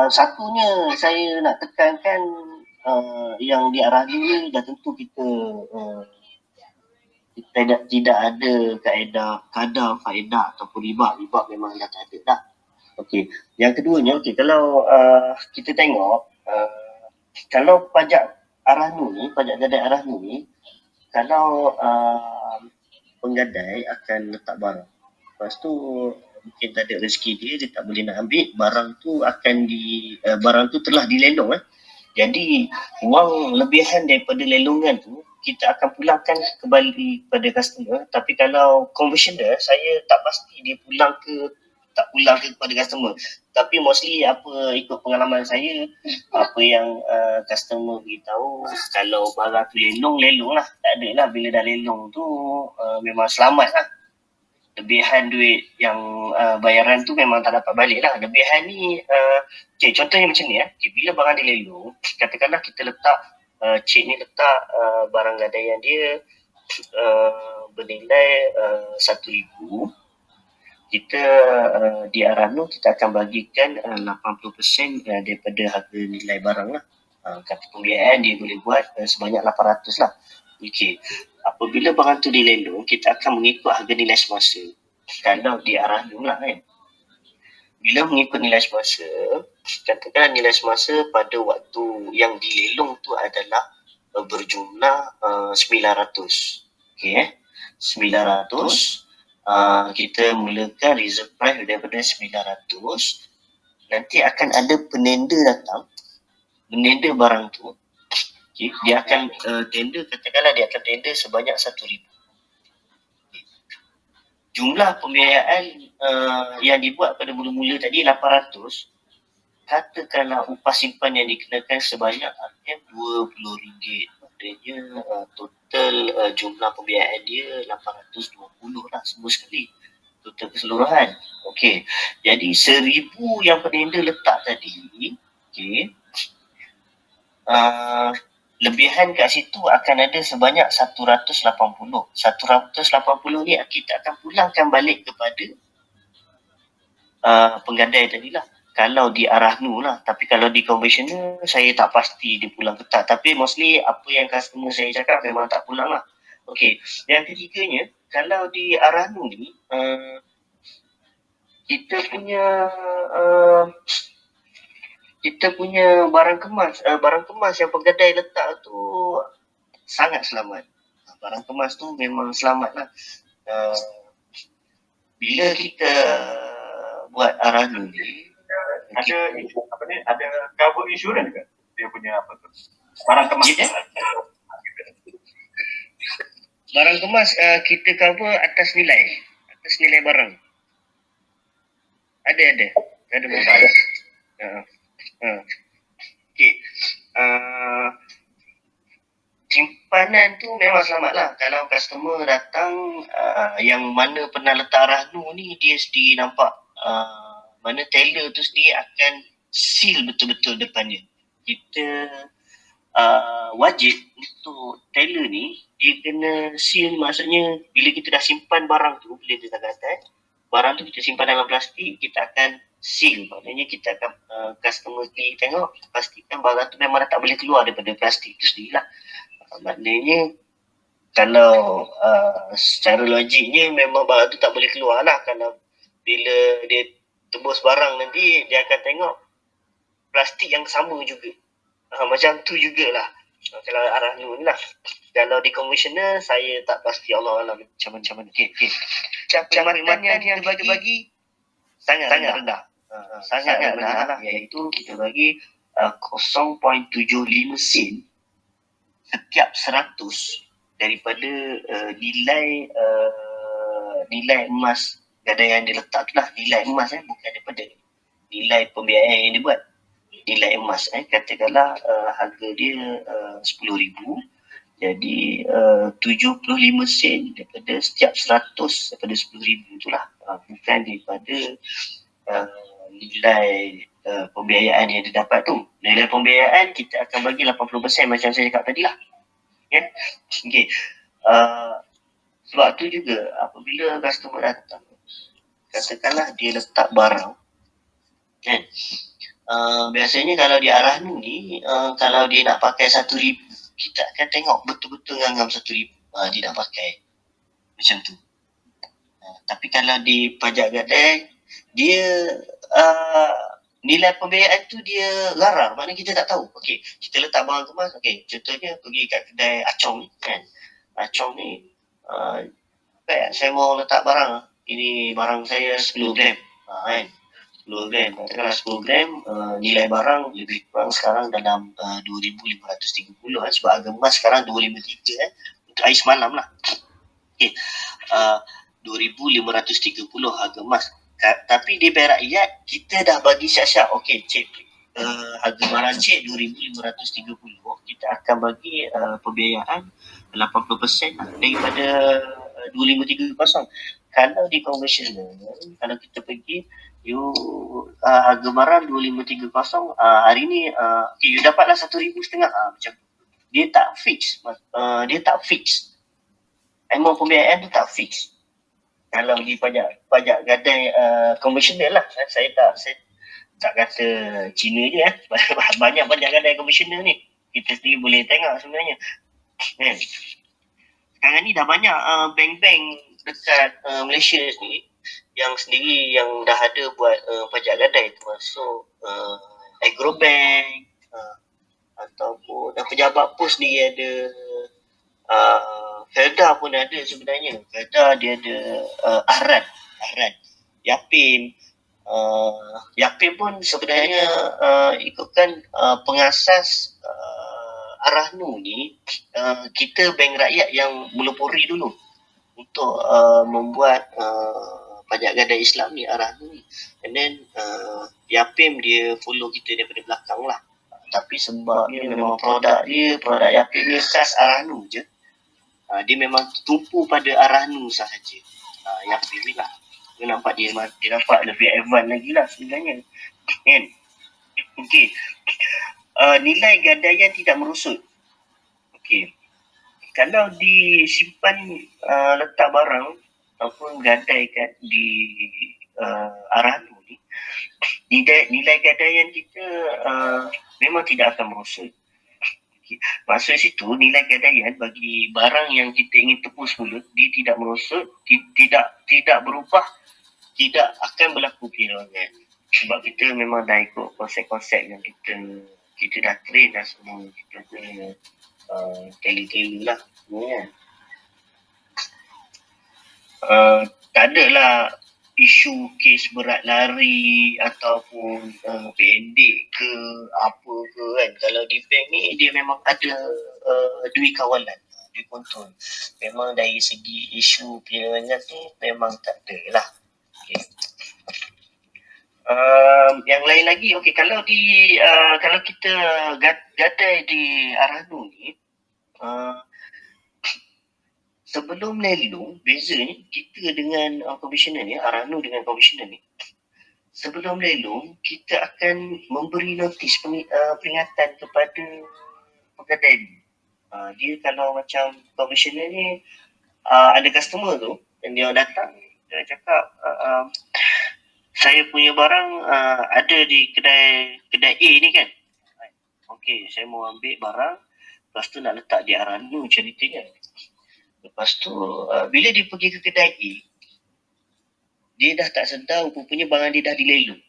satunya saya nak tekankan yang di Ar-Rahnu ni dah tentu kita tidak ada kaedah kadar faedah ataupun riba memang dah tak ada dah. Okey, yang keduanya, kalau kita tengok kalau pajak Ar-Rahnu ni, pajak gadai Ar-Rahnu ni, kalau penggadai akan letak barang, lepas tu mungkin tak ada rezeki dia tak boleh nak ambil barang tu, barang tu telah dilelong jadi wang lebihan daripada lelongan tu kita akan pulangkan kembali pada customer. Tapi kalau konvensional, saya tak pasti dia pulang ke tak pulang kepada customer. Tapi mostly apa ikut pengalaman saya, apa yang customer beritahu, kalau barang tu lelong lah. Tak ada lah, bila dah lelong tu memang selamat lah. Lebihan duit yang bayaran tu memang tak dapat balik lah. Lebihan ni, okay, contohnya macam ni bila barang dilelong, katakanlah kita letak cik ni letak barang gadaian dia bernilai 1,000. Kita di Arano kita akan bagikan 80% daripada harga nilai barang lah. Kata pembiayaan dia boleh buat sebanyak 800 lah. Okey. Apabila barang tu dilelong, kita akan mengikut harga nilai semasa. Kalau di Arano lah kan. Bila mengikut nilai semasa, katakan nilai semasa pada waktu yang dilelong tu adalah berjumlah 900. Okey 900. Kita mulakan reserve price daripada 900. Nanti akan ada penenda datang, menenda barang tu. Okay. Dia akan tender, katakanlah dia akan tender sebanyak 1,000. Jumlah pembiayaan yang dibuat pada mula-mula tadi 800. Katakanlah upah simpan yang dikenakan sebanyak RM20. Maknanya total jumlah pembiayaan dia 820 lah semua sekali. Total keseluruhan. Okey. Jadi 1,000 yang penenda letak tadi, okey. Lebihan kat situ akan ada sebanyak 180. 180 ni kita akan pulangkan balik kepada penggadai tadilah. Kalau di Arahnu lah, tapi kalau di conventional saya tak pasti dia pulang ke tak. Tapi mostly apa yang customer saya cakap memang tak pulang lah. Okey, yang ketiganya, kalau di Arahnu ni kita punya barang kemas yang penggadai letak tu sangat selamat. Barang kemas tu memang selamat lah. Bila kita buat Arahnu ni, ada cover insurans ke dia punya apa tu barang kemas? Barang kemas kita cover atas nilai barang. Ada barang. Okey. Simpanan tu memang selamat lah. Kalau customer datang yang mana pernah letak Arahnu ni, dia sendiri nampak mana teller tu sendiri akan seal betul-betul depannya. Kita wajib untuk teller ni dia kena seal, maksudnya bila kita dah simpan barang tu, bila dia dah kata barang tu kita simpan dalam plastik, kita akan seal. Maknanya kita akan customer sendiri tengok, pastikan barang tu memang dah tak boleh keluar daripada plastik tu sendiri lah. Maknanya kalau secara logiknya memang barang tu tak boleh keluar lah. Kalau bila dia tebus barang nanti, dia akan tengok plastik yang sama juga. Macam tu jugalah. Kalau Arahnu ni lah. Kalau di conventional, saya tak pasti, Allah Alam macam mana. Okay. Camatan yang kita bagi sangat rendah. Sangat rendah lah. Iaitu kita bagi 0.75 sen setiap 100 daripada nilai emas gadaian dia letak tu lah. Nilai emas bukan daripada nilai pembiayaan yang dia buat. Nilai emas katakanlah harga dia 10,000, jadi 75 sen daripada setiap 100 daripada 10,000 tu lah. Bukan daripada nilai pembiayaan yang dia dapat tu. Nilai pembiayaan kita akan bagi 80% macam saya cakap tadi lah. Okay. Sebab tu juga apabila customer datang, katakanlah dia letak barang kan, biasanya kalau di Arahnu ni, kalau dia nak pakai 1,000, kita akan tengok betul-betul ngam 1,000 dia nak pakai macam tu. Tapi kalau di pajak gadai, dia nilai pembiayaan tu dia larang, maknanya kita tak tahu. Okey, kita letak barang kemas, okey, contohnya pergi kat kedai Acong ni kan. Acong ni saya mau letak barang, ini barang saya 10 gram kan, 10 gram, katakanlah 10 gram, nilai barang lebih kurang sekarang dalam 2,530 sebab harga emas sekarang 253 untuk air semalam lah. Okey, 2,530 harga emas. Tapi di bank rakyat kita dah bagi syak-syak. Okey, cik, harga barang cik 2,530, kita akan bagi pembiayaan 80% lah daripada 2,530. Kalau di konvensional, kalau kita pergi harga barang 2,530, hari ni you dapatlah 1,500 macam tu. Dia tak fix. Amount pembiayaan tu tak fix. Kalau di pajak gadai konvensional lah, saya tak kata Cina je banyak pajak gadai konvensional ni, kita sendiri boleh tengok sebenarnya kan. Sekarang ni dah banyak bank-bank dekat Malaysia sendiri yang dah ada buat pajak gadai, termasuk Agrobank ataupun pejabat pos sendiri ada. Felda pun ada sebenarnya. Felda dia ada Ahran, Yapim. Yapim pun sebenarnya ikutkan pengasas Arahnu ni, kita bank rakyat yang melopori dulu untuk membuat pajak gadai Islam ni, Arahnu ni. And then Yapim dia follow kita daripada belakang lah. Tapi sebab dia memang produk Yapim ni khas Arahnu je. Dia memang tumpu pada Arahnu sahaja. Yapim ni lah. Dia nampak dia nampak lebih advance lagi lah sebenarnya. Kan? Okey. Nilai gadaian tidak merosot. Okey. Kalau disimpan letak barang ataupun gadai kat di Arahnu ni, nilai gadaian kita memang tidak akan merosot. Maksud situ, nilai gadaian bagi barang yang kita ingin tebus mulut, dia tidak merosot, tidak berubah, tidak akan berlaku penyelenggan. Sebab kita memang dah ikut konsep-konsep yang kita dah train dah semua. Kita punya tele-tele lah sebenarnya. Tak ada lah isu kes berat lari ataupun pendek ke apa ke kan. Kalau di bank ni dia memang ada duit kawalan, duit kontrol. Memang dari segi isu penyelenggan tu memang tak ada lah. Okay. Yang lain lagi, okey, kalau kita gadai di Arahnu ni, sebelum lelong, bezanya kita dengan komisioner ni, Arahnu dengan komisioner ni, sebelum lelong kita akan memberi notis peringatan kepada pegadai ni. Dia kalau macam komisioner ni ada customer tu dan dia datang, dia cakap saya punya barang ada di kedai A ni kan. Okey, saya mau ambil barang, lepas tu nak letak di Arahnu ceritanya. Lepas tu bila dia pergi ke kedai A, dia dah tak sedar rupanya barang dia dah dilelong.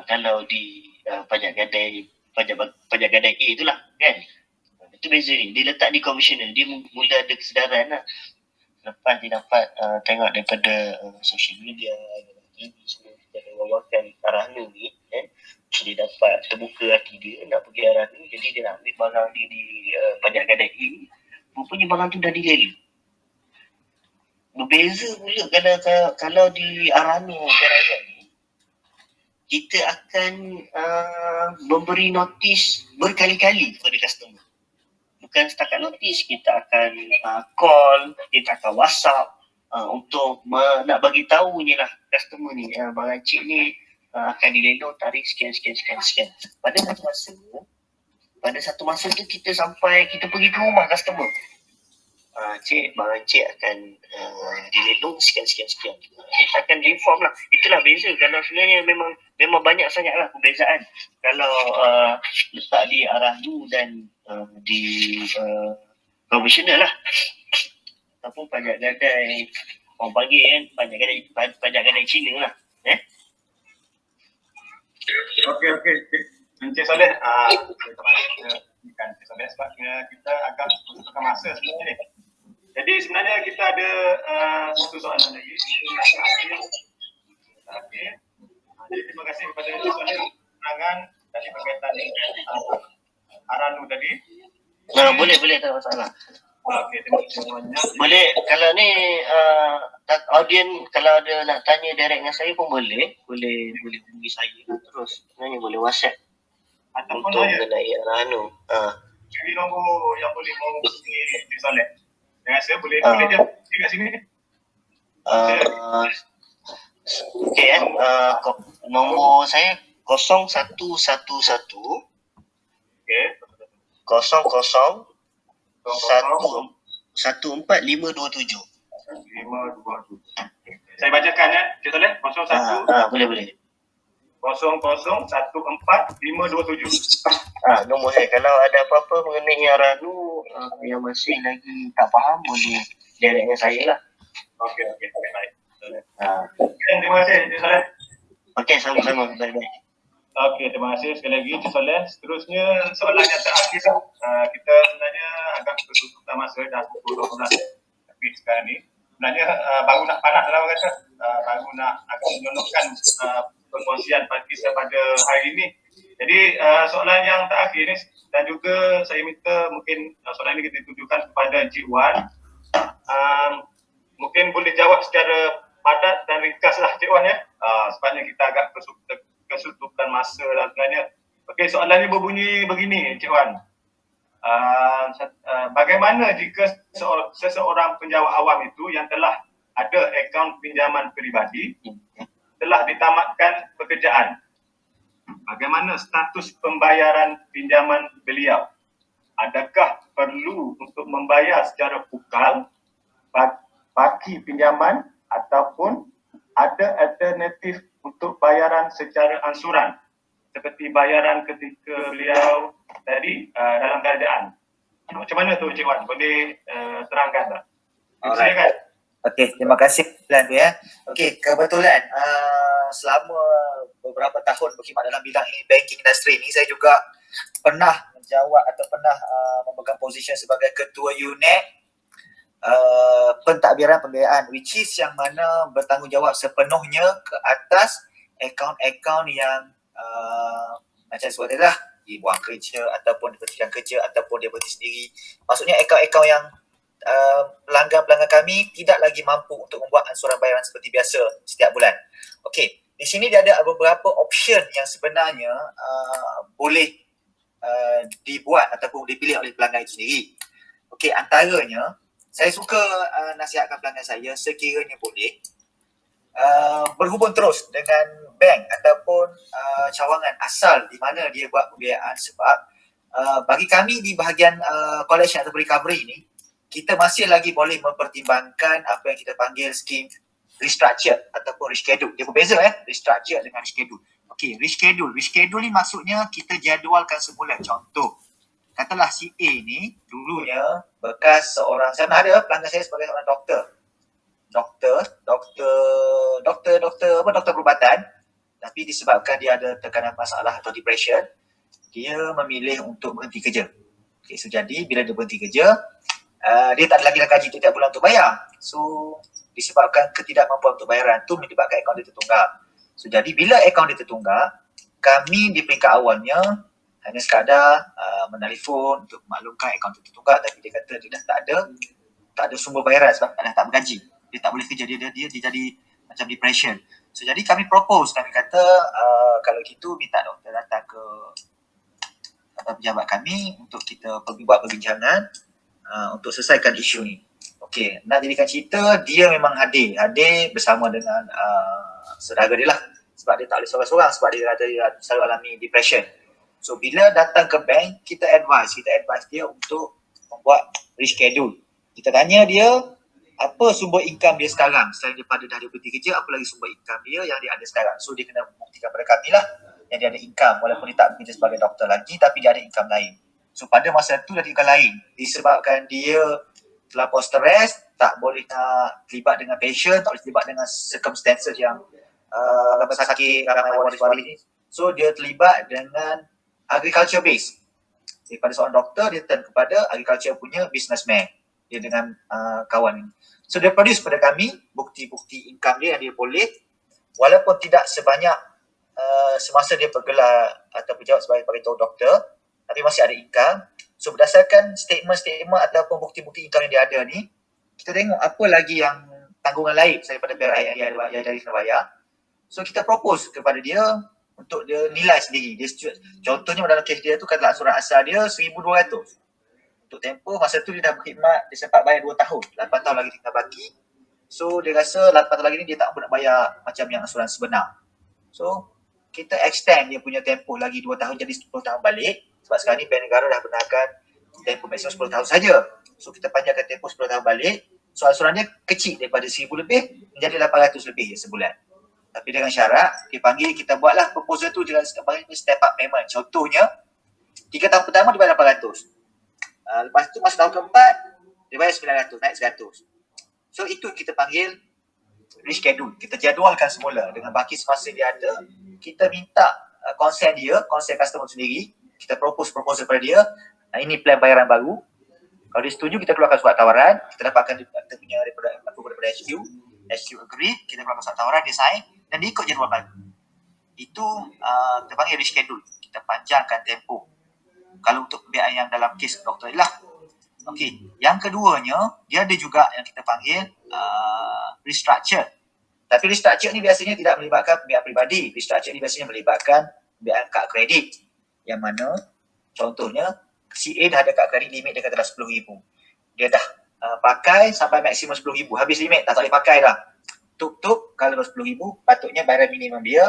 Kalau di pajak gadai A itulah kan. Itu beza ni. Dia letak di komisioner, dia mula ada kesedaran lah. Lepas dia dapat tengok daripada social media, TV semua, kita ada wawakan Arahnu ni kan. Dia dapat terbuka hati dia nak pergi Arahnu, jadi dia nak ambil barang dia di pajak gadai A. Rupanya barang tu dah dilelong. Berbeza pula kalau di Arahnu gadaian ni, kita akan memberi notis berkali-kali kepada customer. Bukan setakat notis, kita akan call, kita akan WhatsApp untuk nak bagi tahu je lah customer ni, barang cik ni akan dilelong tarikh sekian. Pada satu masa tu kita pergi ke rumah customer. Cik, barang cik akan dilelong sekian. Kita akan inform lah. Itulah beza. Kalau sebenarnya memang banyak sangat lah perbezaan. Kalau letak di Arahnu dan di konvensional lah. Ataupun pajak gadai, orang panggil kan, pajak gadai Cina lah. Okey. Encik Soleh, bukan Encik Soleh sebab kita agak membutuhkan masa sebenarnya ni. Jadi sebenarnya kita ada satu soalan lagi. Jadi terima kasih kepada Encik Soleh penerangan tadi berkaitan dengan Arahnu tadi. Boleh, tak masalah. Okey, terima kasih banyak. Boleh, kalau ni audien kalau ada nak tanya direct dengan saya pun boleh hubungi saya terus. Sebenarnya boleh WhatsApp Ataupun untuk saya mengenai arah cari nombor yang boleh menghubungi Encik Soleh. Dengan saya boleh Ah. boleh je kat sini. Okey nombor saya 0111 Okey. 00 14527. 527. Saya bacakan ya, Encik Soleh. 01 Boleh. 0014 527. Nombor saya. Kalau ada apa-apa mengenai yang Ranu yang masih lagi tak faham, boleh direct dengan saya lah. Okey, baik. Terima kasih Encik Soleh. Okey, sama-sama. Baik-baik. Okey, terima kasih sekali lagi Encik Soleh. Seterusnya soalan yang terakhir, kita sebenarnya agak kesulitan masa dah pukul 12 tapi sekarang ni sebenarnya baru nak panas lah orang kata, baru nak agak menonokkan perkongsian kita pada hari ini. Jadi soalan yang terakhir ni dan juga saya minta mungkin soalan ini kita tujukan kepada Encik Wan. Mungkin boleh jawab secara padat dan ringkas lah Cik Wan ya. Sebabnya kita agak kesulitan masa dan sebenarnya. Okey, soalan ini berbunyi begini Cik Wan. Bagaimana jika seseorang penjawat awam itu yang telah ada akaun pinjaman peribadi telah ditamatkan pekerjaan? Bagaimana status pembayaran pinjaman beliau? Adakah perlu untuk membayar secara pukal baki pinjaman ataupun ada alternatif untuk bayaran secara ansuran seperti bayaran ketika beliau tadi dalam keadaan? Macam mana tu Cik Wan? Boleh terangkan tak? Silakan. Okey, terima kasih Lan tu ya. Okey, kebetulan selama beberapa tahun berkhidmat dalam bidang banking industri ni, saya juga pernah menjawab atau pernah memegang posisi sebagai ketua unit pentadbiran pembiayaan, which is yang mana bertanggungjawab sepenuhnya ke atas akaun-akaun yang macam sebut tadi lah, dibuang kerja ataupun diberhentikan kerja ataupun dia berhenti sendiri. Maksudnya akaun-akaun yang pelanggan-pelanggan kami tidak lagi mampu untuk membuat ansuran bayaran seperti biasa setiap bulan. Okey, di sini dia ada beberapa option yang sebenarnya boleh dibuat ataupun dipilih oleh pelanggan itu sendiri. Okey, antaranya saya suka nasihatkan pelanggan saya sekiranya boleh berhubung terus dengan bank ataupun cawangan asal di mana dia buat pembiayaan, sebab bagi kami di bahagian collection atau recovery ni, kita masih lagi boleh mempertimbangkan apa yang kita panggil skim restructure ataupun reschedule. Dia berbeza restructure dengan reschedule. Okey, reschedule ni maksudnya kita jadualkan semula. Contoh, katalah si A ni dulunya bekas seorang, saya ada pelanggan saya sebagai seorang doktor perubatan, tapi disebabkan dia ada tekanan masalah atau depression, dia memilih untuk berhenti kerja. Okay, so jadi bila dia berhenti kerja, dia tak ada lagi gaji setiap bulan untuk bayar. So disebabkan ketidakmampuan untuk bayaran tu menyebabkan akaun dia tertunggak. So jadi bila akaun dia tertunggak, kami di peringkat awalnya hanya sekadar menelefon untuk maklumkan akaun tu tertunggak, tapi dia kata dia dah tak ada sumber bayaran sebab dah tak bergaji. Dia tak boleh kerja, dia jadi macam depression. So jadi kami kata kalau gitu minta doktor datang ke pejabat kami untuk kita buat perbincangan untuk selesaikan isu ni. Okey, nak jadikan cerita, dia memang hadir bersama dengan saudara dia lah, sebab dia tak boleh seorang-seorang sebab dia selalu alami depression. So bila datang ke bank, kita advise dia untuk membuat reschedule. Kita tanya dia apa sumber income dia sekarang, selain daripada dah dia berhenti kerja, apa lagi sumber income dia yang dia ada sekarang. So dia kena buktikan pada kami lah yang dia ada income, walaupun dia tak bekerja sebagai doktor lagi, tapi dia ada income lain. So pada masa tu dia ada income lain, disebabkan dia terlampau stres, tak boleh nak terlibat dengan patient, tak boleh terlibat dengan circumstances yang sakit, ramai waris-waris ni. So dia terlibat dengan agriculture base. Daripada seorang doktor, dia turn kepada agriculture punya businessman, dia dengan kawan ni. So dia produce pada kami bukti-bukti income dia yang dia boleh, walaupun tidak sebanyak semasa dia bergelar atau berjawab sebagai doktor, tapi masih ada income. So berdasarkan statement ataupun bukti-bukti income yang dia ada ni, kita tengok apa lagi yang tanggungan lain daripada BRI yang dia dari kena bayar. So kita propose kepada dia untuk dia nilai sendiri. Contohnya dalam kes dia tu katalah ansuran asal dia 1,200. Untuk tempoh masa tu dia dah berkhidmat, dia sempat bayar 2 tahun. 8 tahun lagi tinggal baki. So dia rasa 8 tahun lagi ni dia tak nak bayar macam yang ansuran sebenar. So kita extend dia punya tempoh lagi 2 tahun jadi 10 tahun balik. Sebab sekarang ni Bank Negara dah benarkan tempoh maksimum 10 tahun saja. So kita panjangkan tempoh 10 tahun balik. So ansuran dia kecil daripada 1,000 lebih menjadi 800 lebih sebulan. Tapi dengan syarat dipanggil, kita buatlah proposal tu dengan step up payment. Contohnya 3 tahun pertama dia bayar 800. Lepas tu masa tahun keempat dia bayar 900, naik 100. So itu kita panggil reschedule. Kita jadualkan semula dengan baki semasa dia ada. Kita minta konsen dia, konsen customer sendiri. Kita propose proposal pada dia. Ini plan bayaran baru. Kalau dia setuju, kita keluarkan surat tawaran. Kita dapatkan kita punya daripada HQ. HQ agree, kita keluarkan surat tawaran, dia sign dan dia ikut jadual baru. Itu kita panggil reschedule. Kita panjangkan tempoh. Kalau untuk pembiayaan yang dalam kes doktor lah. Okey. Yang keduanya, dia ada juga yang kita panggil restructure. Tapi restructure ni biasanya tidak melibatkan pihak pribadi. Restructure ni biasanya melibatkan pihak kad kredit. Yang mana contohnya CA dah ada kad kredit limit dia katalah 10,000. Dia dah pakai sampai maksimum 10,000. Habis limit tak boleh pakai dah. Tup-tup kalau 10,000 patutnya bayaran minimum dia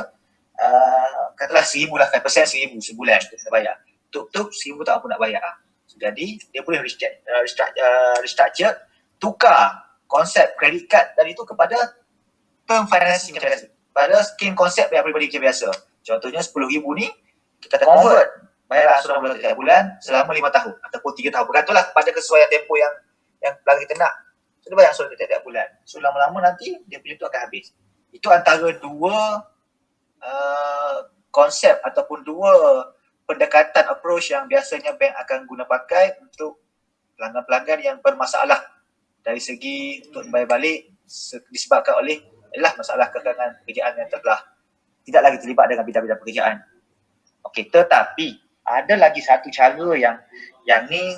katalah 1,000 lah kan, persen 1,000 sebulan dia kena bayar. Tup-tup 1,000 tak apa nak bayar. Jadi dia boleh restructure, tukar konsep credit card tadi tu kepada term financing macam biasa. Pada skim konsep yang pribadi macam biasa. Contohnya 10,000 ni kita convert bayar ansuran bulan setiap bulan selama 5 tahun ataupun 3 tahun. Bergantunglah pada kesesuaian tempoh yang pelanggan kita nak. So dia bayar ansuran setiap bulan. So lama-lama nanti dia punya tu akan habis. Itu antara dua konsep ataupun dua pendekatan approach yang biasanya bank akan guna pakai untuk pelanggan-pelanggan yang bermasalah dari segi untuk membayar balik disebabkan oleh masalah kekangan pekerjaan yang telah tidak lagi terlibat dengan bidang-bidang pekerjaan. Okey, tetapi ada lagi satu cara yang ni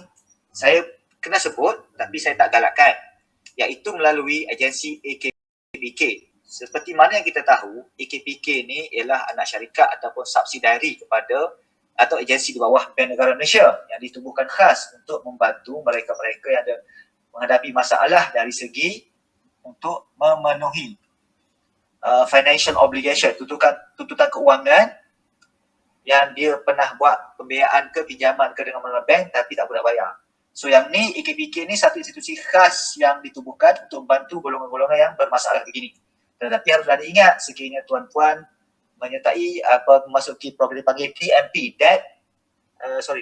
saya kena sebut tapi saya tak galakkan, iaitu melalui agensi AKPK. Seperti mana yang kita tahu, AKPK ni ialah anak syarikat ataupun subsidiari kepada atau agensi di bawah Bank Negara Malaysia yang ditubuhkan khas untuk membantu mereka-mereka yang ada menghadapi masalah dari segi untuk memenuhi financial obligation, tuntutan keuangan yang dia pernah buat pembiayaan ke pinjaman ke dengan melalui bank tapi tak boleh bayar. So yang ni AKPK ni satu institusi khas yang ditubuhkan untuk membantu golongan-golongan yang bermasalah begini. Tetapi harus ada ingat sekiranya tuan-puan menyertai memasuki program dipanggil DMP,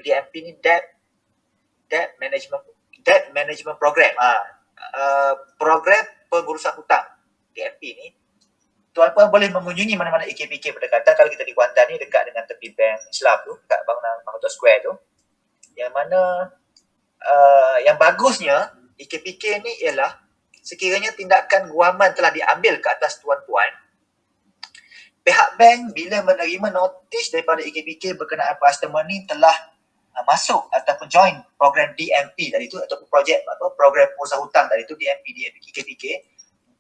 DMP ni Debt Management Program. Program pengurusan hutang DMP ni. Tuan-puan boleh mengunjungi mana-mana AKPK berdekatan. Kalau kita di Kuantan ni dekat dengan tepi bank Islam tu, dekat bangunan Mahkota Square tu. Yang mana yang bagusnya AKPK ni ialah sekiranya tindakan guaman telah diambil ke atas tuan-puan, pihak bank bila menerima notis daripada AKPK berkenaan customer ni telah masuk ataupun join program DMP tadi tu ataupun program pengurusan hutang tadi tu DMP AKPK,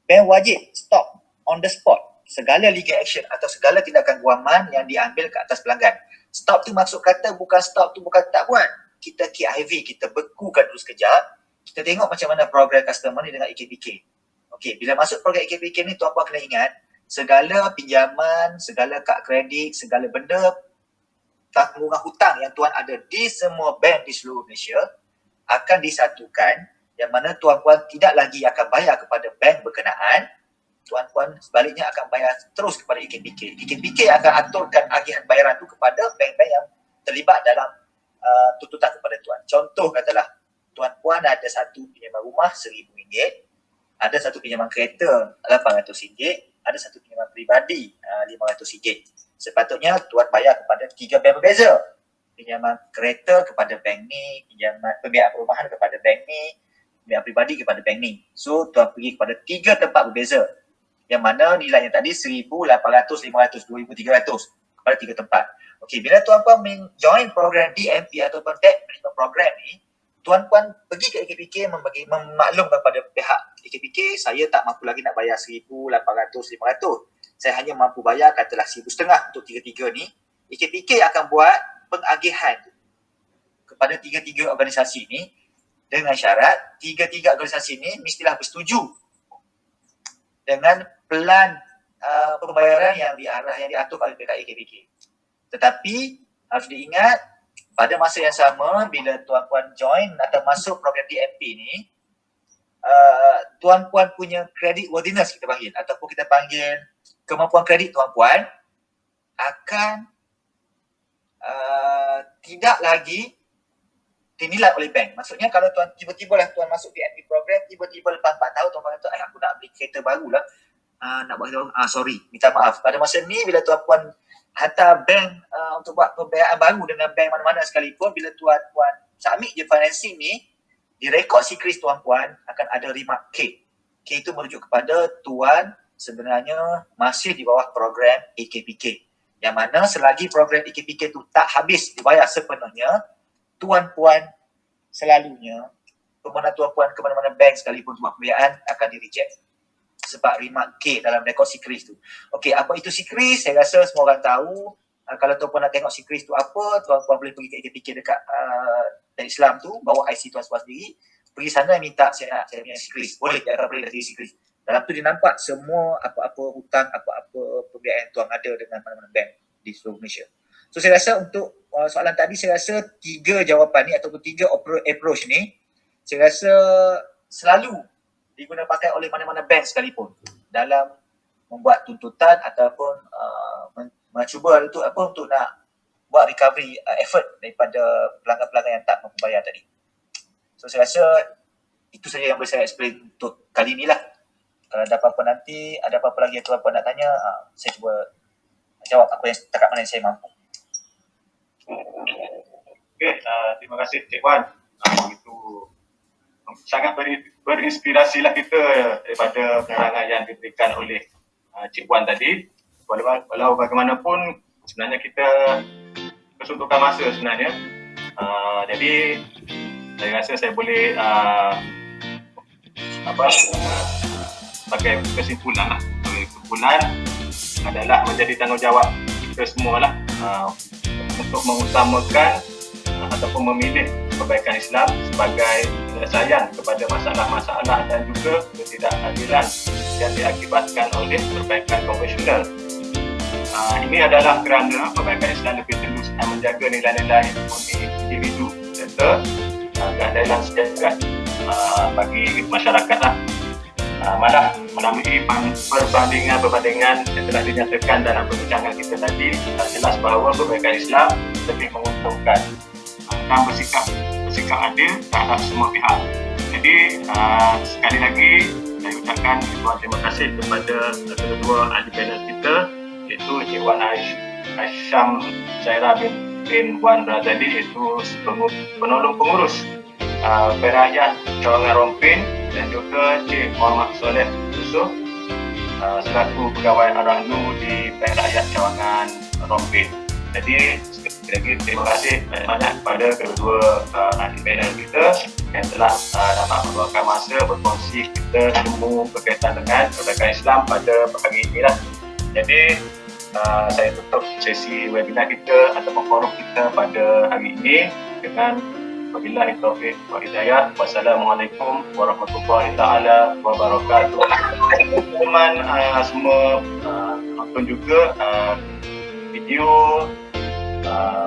bank wajib stop on the spot segala legal action atau segala tindakan guaman yang diambil ke atas pelanggan. Stop tu maksud kata bukan stop tu bukan tak buat. Kita KIV, kita bekukan dulu sekejap. Kita tengok macam mana program customer ni dengan AKPK. Okey, bila masuk program AKPK ni tuan-puan kena ingat segala pinjaman, segala kad kredit, segala benda tanggungan hutang yang tuan ada di semua bank di seluruh Malaysia akan disatukan, yang mana tuan-puan tidak lagi akan bayar kepada bank berkenaan. Tuan-puan sebaliknya akan bayar terus kepada AKPK. AKPK akan aturkan agihan bayaran tu kepada bank-bank yang terlibat dalam tuntutan kepada tuan. Contoh katalah tuan-puan ada satu pinjaman rumah RM1,000, ada satu pinjaman kereta RM800, ada satu pinjaman peribadi RM500. Sepatutnya tuan bayar kepada 3 bank berbeza. Pinjaman kereta kepada bank ni, pinjaman pembiayaan perumahan kepada bank ni, pembiayaan peribadi kepada bank ni. So tuan pergi kepada 3 tempat berbeza, yang mana nilainya tadi RM1,800, RM500, RM2,300 kepada 3 tempat. Okey, bila tuan-puan join program DMP ataupun Debt Management Program ni, tuan-puan pergi ke AKPK memaklumkan kepada pihak AKPK, saya tak mampu lagi nak bayar 1,800, 500. Saya hanya mampu bayar katalah 1,500 untuk tiga-tiga ni. AKPK akan buat pengagihan kepada tiga-tiga organisasi ni dengan syarat tiga-tiga organisasi ni mestilah bersetuju dengan pelan pembayaran yang diatur oleh pihak AKPK. Tetapi harus diingat, pada masa yang sama bila tuan-puan join atau masuk program DMP ni, tuan-puan punya credit worthiness kita panggil, ataupun kita panggil kemampuan kredit tuan-puan akan tidak lagi dinilai oleh bank. Maksudnya kalau tuan tiba-tiba lah tuan masuk DMP program, tiba-tiba lepas 4 tahun tuan kata, aku nak beli kereta baru lah, nak buat kereta baru, sorry, minta maaf. Pada masa ni bila tuan-puan hantar bank untuk buat pembiayaan baru dengan bank mana-mana sekalipun, bila tuan-puan submit je financing ni, di rekod sikris tuan-puan akan ada remark K. K itu merujuk kepada tuan sebenarnya masih di bawah program AKPK. Yang mana selagi program AKPK itu tak habis dibayar sepenuhnya, tuan-puan selalunya permohonan tuan-puan ke mana-mana bank sekalipun buat pembiayaan akan di-reject sebab remark K dalam rekod sikris tu. Okey, apa itu sikris? Saya rasa semua orang tahu. Kalau tuan-puan nak tengok sikris tu apa, tuan-puan boleh pergi ke AKPK dekat Dar Islam tu, bawa IC tuan-puan sendiri, pergi sana minta saya punya sikris. Boleh, boleh dari sikris. Dalam tu dia nampak semua apa-apa hutang, apa-apa pembiayaan tuan ada dengan mana-mana bank di seluruh Malaysia. So saya rasa untuk soalan tadi, saya rasa 3 jawapan ni ataupun 3 approach ni, saya rasa selalu digunakan pakai oleh mana-mana bank sekalipun dalam membuat tuntutan ataupun mencuba untuk nak buat recovery effort daripada pelanggan-pelanggan yang tak mampu bayar tadi. So saya rasa itu saja yang boleh saya explain untuk kali ni lah. Kalau ada apa-apa nanti, ada apa-apa lagi yang tuan-puan nak tanya, saya cuba jawab apa yang setakat mana yang saya mampu. Okey, terima kasih Cik Wan. Itu sangat berinspirasilah kita daripada penerangan yang diberikan oleh Cik Wan tadi. Walau bagaimanapun sebenarnya kita kesuntukan masa sebenarnya. Jadi saya rasa saya boleh sebagai kesimpulan adalah menjadi tanggungjawab kita semualah untuk mengutamakan ataupun memilih kebaikan Islam sebagai penyelesaian kepada masalah-masalah dan juga ketidakadilan yang diakibatkan oleh perbaikan konvensional. Ini adalah kerana perbaikan Islam lebih terus menjaga nilai-nilai individu serta keadilan sejagat bagi masyarakat lah. Malah melalui perbandingan yang telah dinyatakan dalam perbincangan kita tadi, jelas bahawa perbaikan Islam lebih menguntungkan dan bersikap adil terhadap semua pihak. Jadi sekali lagi saya ucapkan ribuan terima kasih kepada kedua ahli panel kita, iaitu Cik Wan Hasham Zaira bin Wan Razali, iaitu penolong pengurus Perayaan Cawangan Rompin, dan juga Cik Muhammad Soleh Yusof selaku pegawai Arahnu di Perayaan Cawangan Rompin. Jadi sekali lagi terima kasih banyak kepada kedua ahli panel kita yang telah dapat meluangkan masa berkongsi kita semua berkaitan dengan perbaikan Islam pada hari inilah. Jadi saya tutup sesi webinar kita ataupun forum kita pada hari ini dengan wabillahi taufiq wa hidayah. Wassalamualaikum warahmatullahi taala wabarakatuh. Teman semua nonton juga video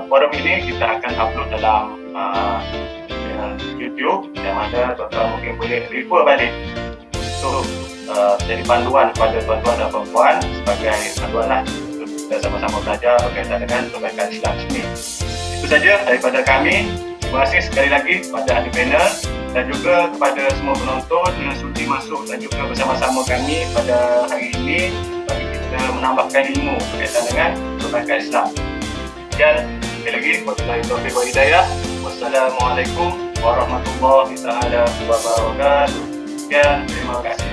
forum ini kita akan upload dalam YouTube, yang mana tuan-tuan mungkin boleh refer balik untuk jadi panduan kepada tuan-tuan dan puan-puan, sebagai panduan lah untuk kita sama-sama belajar berkaitan dengan perbaikan Islam ini. Itu saja daripada kami. Terima kasih sekali lagi kepada ahli panel dan juga kepada semua penonton yang sudi masuk dan juga bersama-sama kami pada hari ini bagi kita menambahkan ilmu berkaitan dengan perbaikan Islam. Dan sekali lagi, wabillahi taufiq wa hidayah. Wassalamualaikum warahmatullahi taala wabarakatuh. Sekian, terima kasih.